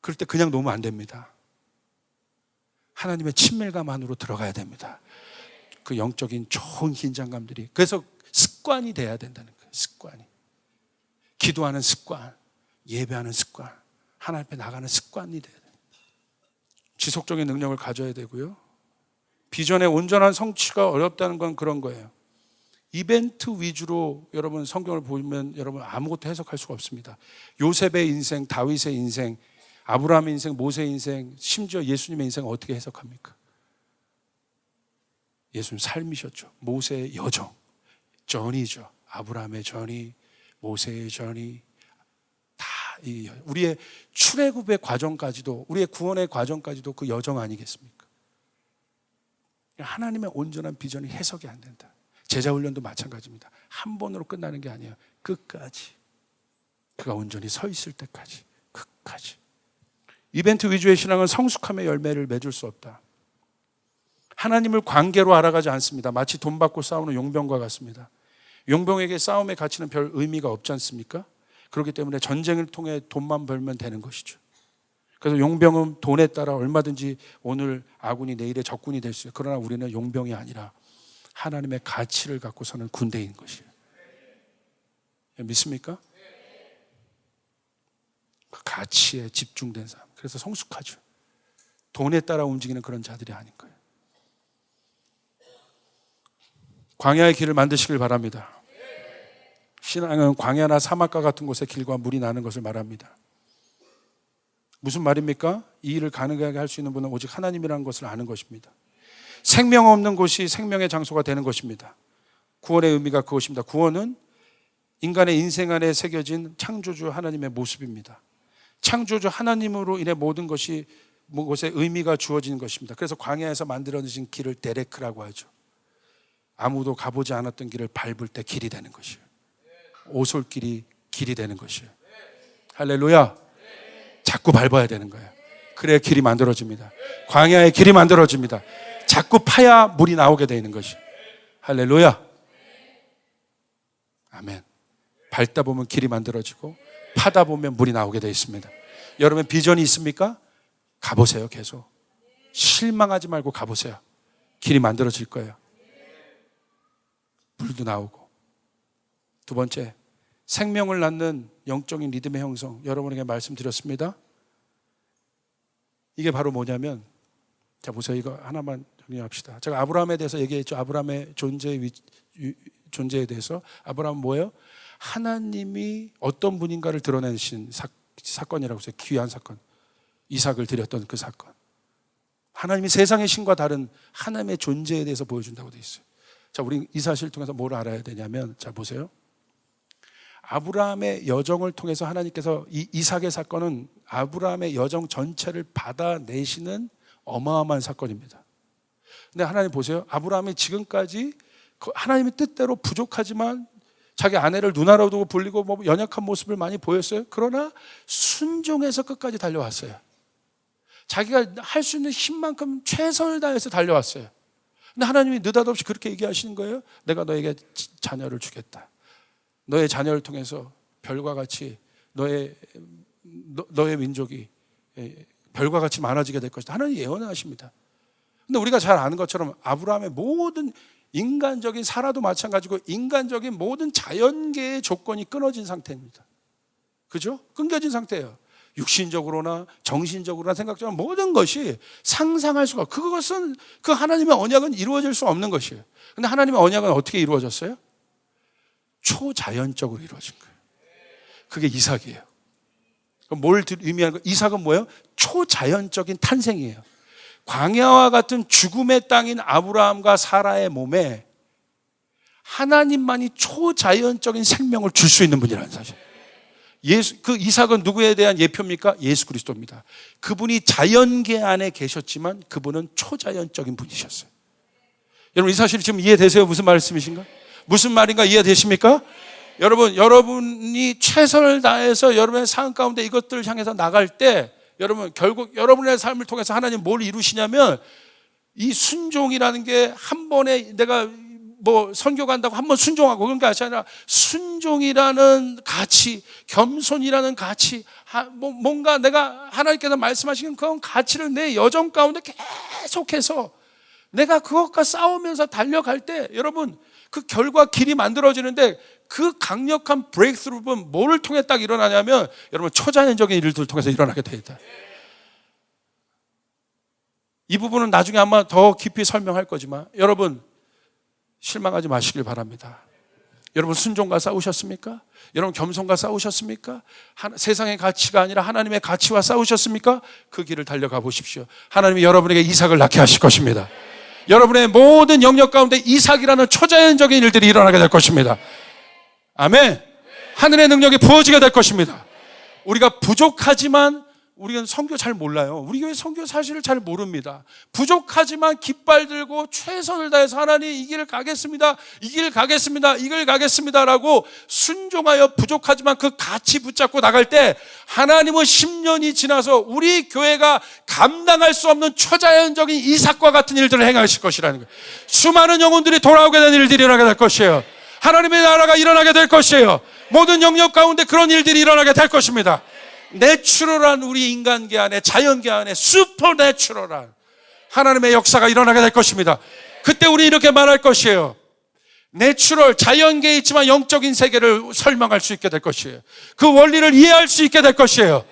그럴 때 그냥 놓으면 안 됩니다. 하나님의 친밀감 안으로 들어가야 됩니다. 그 영적인 좋은 긴장감들이. 그래서 습관이 돼야 된다는 거예요. 습관이. 기도하는 습관, 예배하는 습관, 하나님 앞에 나가는 습관이 돼야 돼요. 지속적인 능력을 가져야 되고요. 비전의 온전한 성취가 어렵다는 건 그런 거예요. 이벤트 위주로 여러분 성경을 보면 여러분 아무것도 해석할 수가 없습니다. 요셉의 인생, 다윗의 인생, 아브라함의 인생, 모세의 인생, 심지어 예수님의 인생을 어떻게 해석합니까? 예수님 삶이셨죠. 모세의 여정, 전이죠. 아브라함의 전이, 모세의 전이, 다 우리의 출애굽의 과정까지도, 우리의 구원의 과정까지도 그 여정 아니겠습니까? 하나님의 온전한 비전이 해석이 안 된다. 제자훈련도 마찬가지입니다. 한 번으로 끝나는 게 아니에요. 끝까지. 그가 온전히 서 있을 때까지. 끝까지. 이벤트 위주의 신앙은 성숙함의 열매를 맺을 수 없다. 하나님을 관계로 알아가지 않습니다. 마치 돈 받고 싸우는 용병과 같습니다. 용병에게 싸움의 가치는 별 의미가 없지 않습니까? 그렇기 때문에 전쟁을 통해 돈만 벌면 되는 것이죠. 그래서 용병은 돈에 따라 얼마든지 오늘 아군이 내일의 적군이 될 수 있어요. 그러나 우리는 용병이 아니라 하나님의 가치를 갖고 서는 군대인 것이에요. 믿습니까? 그 가치에 집중된 사람. 그래서 성숙하죠. 돈에 따라 움직이는 그런 자들이 아닌 거예요. 광야의 길을 만드시길 바랍니다. 신앙은 광야나 사막과 같은 곳에 길과 물이 나는 것을 말합니다. 무슨 말입니까? 이 일을 가능하게 할 수 있는 분은 오직 하나님이라는 것을 아는 것입니다. 생명 없는 곳이 생명의 장소가 되는 것입니다. 구원의 의미가 그것입니다. 구원은 인간의 인생 안에 새겨진 창조주 하나님의 모습입니다. 창조주 하나님으로 인해 모든 것이 무엇에 의미가 주어지는 것입니다. 그래서 광야에서 만들어진 길을 데레크라고 하죠. 아무도 가보지 않았던 길을 밟을 때 길이 되는 것이에요. 오솔길이 길이 되는 것이에요. 할렐루야. 자꾸 밟아야 되는 거예요. 그래야 길이 만들어집니다. 광야의 길이 만들어집니다. 자꾸 파야 물이 나오게 되는 것이에요. 할렐루야. 아멘. 밟다 보면 길이 만들어지고 파다 보면 물이 나오게 되어 있습니다. 여러분 비전이 있습니까? 가보세요. 계속 실망하지 말고 가보세요. 길이 만들어질 거예요. 물도 나오고. 두 번째, 생명을 낳는 영적인 리듬의 형성. 여러분에게 말씀드렸습니다. 이게 바로 뭐냐면, 자 보세요. 이거 하나만 정리합시다. 제가 아브라함에 대해서 얘기했죠. 아브라함의 존재에 대해서. 아브라함은 뭐예요? 하나님이 어떤 분인가를 드러내신 사건이라고 해서 귀한 사건. 이삭을 드렸던 그 사건. 하나님이 세상의 신과 다른 하나님의 존재에 대해서 보여준다고 되어 있어요. 자, 우리 이 사실을 통해서 뭘 알아야 되냐면, 자 보세요. 아브라함의 여정을 통해서 하나님께서 이 이삭의 사건은 아브라함의 여정 전체를 받아내시는 어마어마한 사건입니다. 근데 하나님 보세요. 아브라함이 지금까지 하나님의 뜻대로 부족하지만 자기 아내를 누나로 두고 불리고 뭐 연약한 모습을 많이 보였어요. 그러나 순종해서 끝까지 달려왔어요. 자기가 할 수 있는 힘만큼 최선을 다해서 달려왔어요. 근데 하나님이 느닷없이 그렇게 얘기하시는 거예요. 내가 너에게 자녀를 주겠다. 너의 자녀를 통해서 별과 같이 너의 민족이 별과 같이 많아지게 될 것이다. 하나님이 예언하십니다. 근데 우리가 잘 아는 것처럼 아브라함의 모든 인간적인 사라도 마찬가지고 인간적인 모든 자연계의 조건이 끊어진 상태입니다. 그죠? 끊겨진 상태예요. 육신적으로나 정신적으로나 생각적으로 모든 것이 상상할 수가 없고, 그것은 그 하나님의 언약은 이루어질 수 없는 것이에요. 근데 하나님의 언약은 어떻게 이루어졌어요? 초자연적으로 이루어진 거예요. 그게 이삭이에요. 뭘 의미하는 거예요? 이삭은 뭐예요? 초자연적인 탄생이에요. 광야와 같은 죽음의 땅인 아브라함과 사라의 몸에 하나님만이 초자연적인 생명을 줄 수 있는 분이라는 사실. 그 이삭은 누구에 대한 예표입니까? 예수 그리스도입니다. 그분이 자연계 안에 계셨지만 그분은 초자연적인 분이셨어요. 여러분 이 사실이 지금 이해되세요? 무슨 말씀이신가? 무슨 말인가 이해되십니까? 여러분이 최선을 다해서 여러분의 삶 가운데 이것들을 향해서 나갈 때 여러분 결국 여러분의 삶을 통해서 하나님 뭘 이루시냐면, 이 순종이라는 게 한 번에 내가 뭐 선교 간다고 한 번 순종하고 그런 게 아니라 순종이라는 가치, 겸손이라는 가치, 뭔가 내가 하나님께서 말씀하시는 그런 가치를 내 여정 가운데 계속해서 내가 그것과 싸우면서 달려갈 때 여러분 그 결과 길이 만들어지는데, 그 강력한 브레이크스루는 뭐를 통해 딱 일어나냐면 여러분 초자연적인 일들을 통해서 일어나게 되어 있다. 이 부분은 나중에 아마 더 깊이 설명할 거지만 여러분 실망하지 마시길 바랍니다. 여러분 순종과 싸우셨습니까? 여러분 겸손과 싸우셨습니까? 세상의 가치가 아니라 하나님의 가치와 싸우셨습니까? 그 길을 달려가 보십시오. 하나님이 여러분에게 이삭을 낳게 하실 것입니다. 여러분의 모든 영역 가운데 이삭이라는 초자연적인 일들이 일어나게 될 것입니다. 아멘. 하늘의 능력이 부어지게 될 것입니다. 우리가 부족하지만 우리는 선교 잘 몰라요. 우리 교회 선교 사실을 잘 모릅니다. 부족하지만 깃발 들고 최선을 다해서 하나님 이 길을 가겠습니다. 이 길 가겠습니다. 이 길 가겠습니다라고 순종하여 부족하지만 그 가치 붙잡고 나갈 때 하나님은 10년이 지나서 우리 교회가 감당할 수 없는 초자연적인 이삭과 같은 일들을 행하실 것이라는 거예요. 수많은 영혼들이 돌아오게 되는 일들이 일어나게 될 것이에요. 하나님의 나라가 일어나게 될 것이에요. 모든 영역 가운데 그런 일들이 일어나게 될 것입니다. 내추럴한 우리 인간계 안에, 자연계 안에 슈퍼내추럴한 하나님의 역사가 일어나게 될 것입니다. 그때 우리 이렇게 말할 것이에요. 내추럴, 자연계에 있지만 영적인 세계를 설명할 수 있게 될 것이에요. 그 원리를 이해할 수 있게 될 것이에요.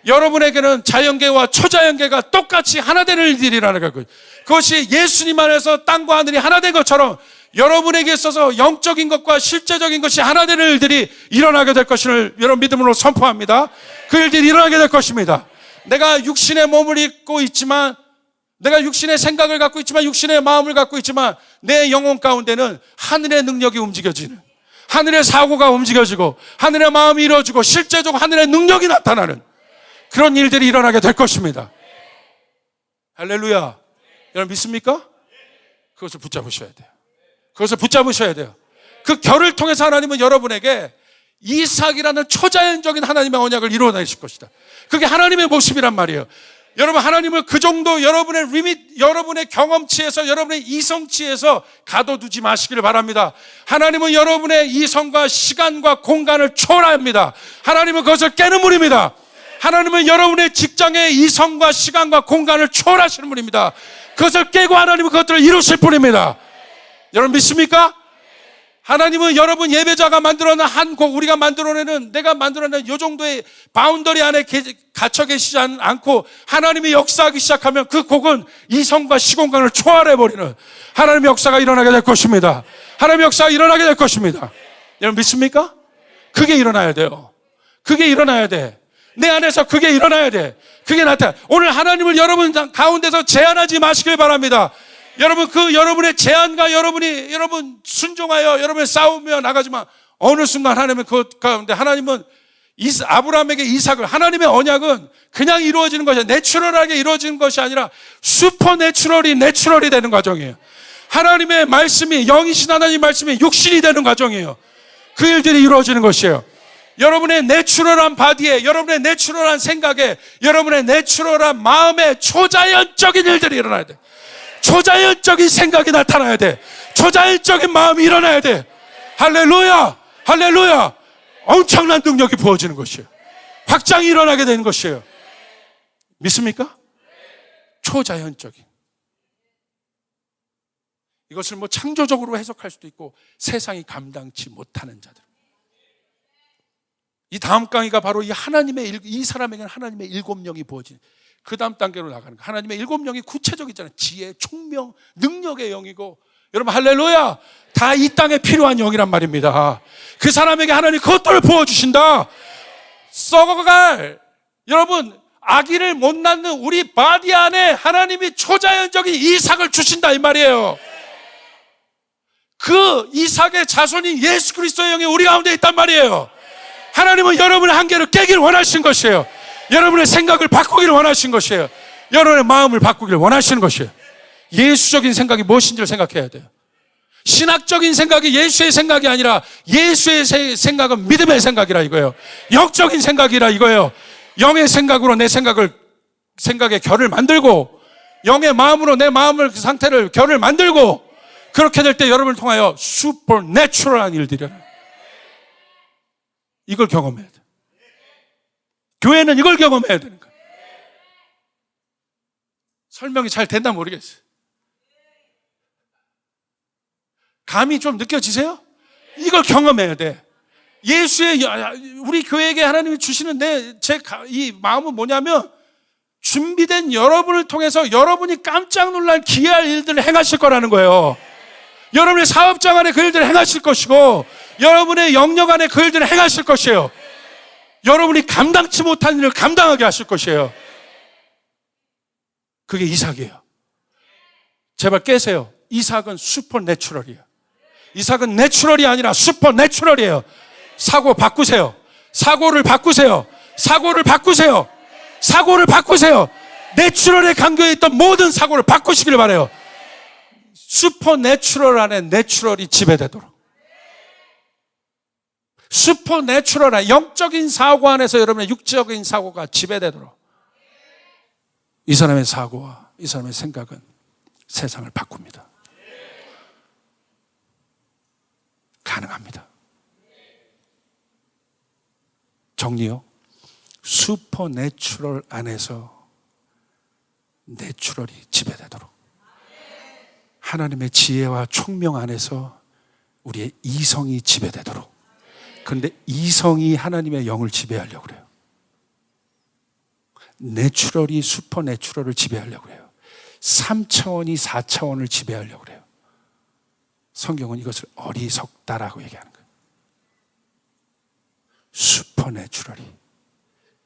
여러분에게는 자연계와 초자연계가 똑같이 하나 되는 일들이 일어나게 될 것이에요. 그것이 예수님 안에서 땅과 하늘이 하나 된 것처럼 여러분에게 있어서 영적인 것과 실제적인 것이 하나 되는 일들이 일어나게 될 것을 여러분 믿음으로 선포합니다. 그 일들이 일어나게 될 것입니다. 내가 육신의 몸을 입고 있지만, 내가 육신의 생각을 갖고 있지만, 육신의 마음을 갖고 있지만, 내 영혼 가운데는 하늘의 능력이 움직여지는, 하늘의 사고가 움직여지고, 하늘의 마음이 이루어지고, 실제적으로 하늘의 능력이 나타나는 그런 일들이 일어나게 될 것입니다. 할렐루야. 여러분 믿습니까? 그것을 붙잡으셔야 돼요. 그것을 붙잡으셔야 돼요. 그 결을 통해서 하나님은 여러분에게 이삭이라는 초자연적인 하나님의 언약을 이루어내실 것이다. 그게 하나님의 모습이란 말이에요. 여러분, 하나님을 그 정도 여러분의 리밋, 여러분의 경험치에서, 여러분의 이성치에서 가둬두지 마시기를 바랍니다. 하나님은 여러분의 이성과 시간과 공간을 초월합니다. 하나님은 그것을 깨는 분입니다. 하나님은 여러분의 직장의 이성과 시간과 공간을 초월하시는 분입니다. 그것을 깨고 하나님은 그것들을 이루실 분입니다. 여러분 믿습니까? 하나님은 여러분 예배자가 만들어낸 한 곡, 우리가 만들어내는, 내가 만들어낸 요 정도의 바운더리 안에 갇혀 계시지 않고 하나님이 역사하기 시작하면 그 곡은 이성과 시공간을 초월해버리는 하나님의 역사가 일어나게 될 것입니다. 하나님의 역사가 일어나게 될 것입니다. 여러분 믿습니까? 그게 일어나야 돼요. 그게 일어나야 돼. 내 안에서 그게 일어나야 돼. 그게 나타나. 오늘 하나님을 여러분 가운데서 제한하지 마시길 바랍니다. 여러분, 여러분의 제한과 여러분 순종하여 여러분의 싸우며 나가지만 어느 순간 하나님은 그 가운데, 하나님은 아브라함에게 이삭을, 하나님의 언약은 그냥 이루어지는 것이 아니라, 내추럴하게 이루어지는 것이 아니라 슈퍼내추럴이 내추럴이 되는 과정이에요. 하나님의 말씀이, 영이신 하나님 말씀이 육신이 되는 과정이에요. 그 일들이 이루어지는 것이에요. 여러분의 내추럴한 바디에, 여러분의 내추럴한 생각에, 여러분의 내추럴한 마음에 초자연적인 일들이 일어나야 돼. 초자연적인 생각이 나타나야 돼. 초자연적인 마음이 일어나야 돼. 할렐루야! 할렐루야! 엄청난 능력이 부어지는 것이에요. 확장이 일어나게 되는 것이에요. 믿습니까? 초자연적인. 이것을 뭐 창조적으로 해석할 수도 있고, 세상이 감당치 못하는 자들. 이 다음 강의가 바로 이 사람에게는 하나님의 7영이 부어지는, 그 다음 단계로 나가는 거예요. 하나님의 7영이 구체적이잖아요. 지혜, 총명, 능력의 영이고, 여러분 할렐루야! 다 이 땅에 필요한 영이란 말입니다. 그 사람에게 하나님이 그것들을 부어주신다. 썩어갈, 여러분, 아기를 못 낳는 우리 바디 안에 하나님이 초자연적인 이삭을 주신다 이 말이에요. 그 이삭의 자손인 예수 그리스도의 영이 우리 가운데 있단 말이에요. 하나님은 여러분의 한계를 깨기를 원하신 것이에요. 여러분의 생각을 바꾸기를 원하신 것이에요. 여러분의 마음을 바꾸기를 원하시는 것이에요. 예수적인 생각이 무엇인지를 생각해야 돼요. 신학적인 생각이 예수의 생각이 아니라, 예수의 생각은 믿음의 생각이라 이거예요. 영적인 생각이라 이거예요. 영의 생각으로 내 생각의 결을 만들고, 영의 마음으로 내 마음을, 그 상태를, 결을 만들고, 그렇게 될 때 여러분을 통하여 슈퍼내추럴한 일들이 일어나요. 이걸 경험해야 돼. 교회는 이걸 경험해야 되는 거예요. 설명이 잘 됐나 모르겠어요. 감이 좀 느껴지세요? 이걸 경험해야 돼. 우리 교회에게 하나님이 주시는 이 마음은 뭐냐면, 준비된 여러분을 통해서 여러분이 깜짝 놀랄 기이할 일들을 행하실 거라는 거예요. 여러분의 사업장 안에 그 일들을 행하실 것이고, 여러분의 영역 안에 그 일들을 행하실 것이에요. 여러분이 감당치 못한 일을 감당하게 하실 것이에요. 그게 이삭이에요. 제발 깨세요. 이삭은 슈퍼내추럴이에요. 이삭은 내추럴이 아니라 슈퍼내추럴이에요. 사고 바꾸세요. 사고를 바꾸세요. 사고를 바꾸세요. 사고를 바꾸세요. 내추럴의 간격에 있던 모든 사고를 바꾸시길 바라요. 슈퍼내추럴 안에 내추럴이 지배되도록. 슈퍼내추럴한 영적인 사고 안에서 여러분의 육적인 사고가 지배되도록. 이 사람의 사고와 이 사람의 생각은 세상을 바꿉니다. 가능합니다. 정리요. 슈퍼내추럴 안에서 내추럴이 지배되도록. 하나님의 지혜와 총명 안에서 우리의 이성이 지배되도록. 그런데 이성이 하나님의 영을 지배하려고 그래요. 내추럴이 슈퍼내추럴을 지배하려고 해요. 3차원이 4차원을 지배하려고 그래요. 성경은 이것을 어리석다라고 얘기하는 거예요. 슈퍼내추럴이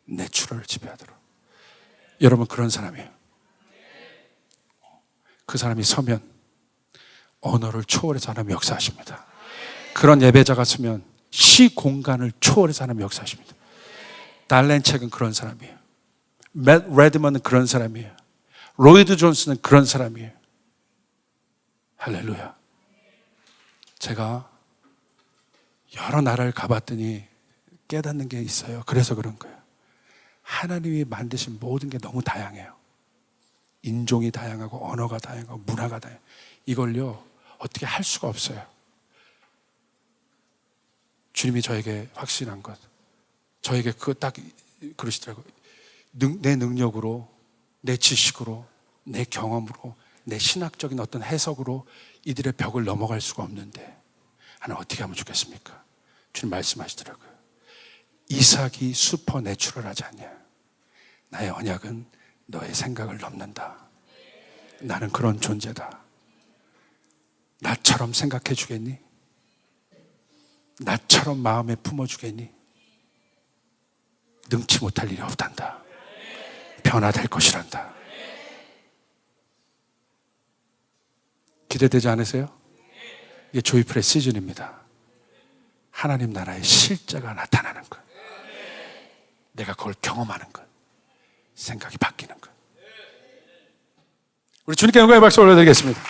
내추럴을 지배하도록. 여러분 그런 사람이에요. 그 사람이 서면 언어를 초월해서 하나님 역사하십니다. 그런 예배자가 서면 시 공간을 초월해서 하나님 역사하십니다. 달렌 책은 그런 사람이에요. 맷 레드먼은 그런 사람이에요. 로이드 존스는 그런 사람이에요. 할렐루야. 제가 여러 나라를 가봤더니 깨닫는 게 있어요. 그래서 그런 거예요. 하나님이 만드신 모든 게 너무 다양해요. 인종이 다양하고 언어가 다양하고 문화가 다양해요. 이걸요 어떻게 할 수가 없어요. 주님이 저에게 확신한 것, 저에게 그거 딱 그러시더라고요. 내 능력으로, 내 지식으로, 내 경험으로, 내 신학적인 어떤 해석으로 이들의 벽을 넘어갈 수가 없는데 하나님 어떻게 하면 좋겠습니까? 주님 말씀하시더라고요. 이삭이 슈퍼내추럴하지 않냐. 나의 언약은 너의 생각을 넘는다. 나는 그런 존재다. 나처럼 생각해 주겠니? 나처럼 마음에 품어주겠니? 능치 못할 일이 없단다. 변화될 것이란다. 기대되지 않으세요? 이게 조이풀의 시즌입니다. 하나님 나라의 실제가 나타나는 것. 내가 그걸 경험하는 것. 생각이 바뀌는 것. 우리 주님께 영광의 박수 올려드리겠습니다.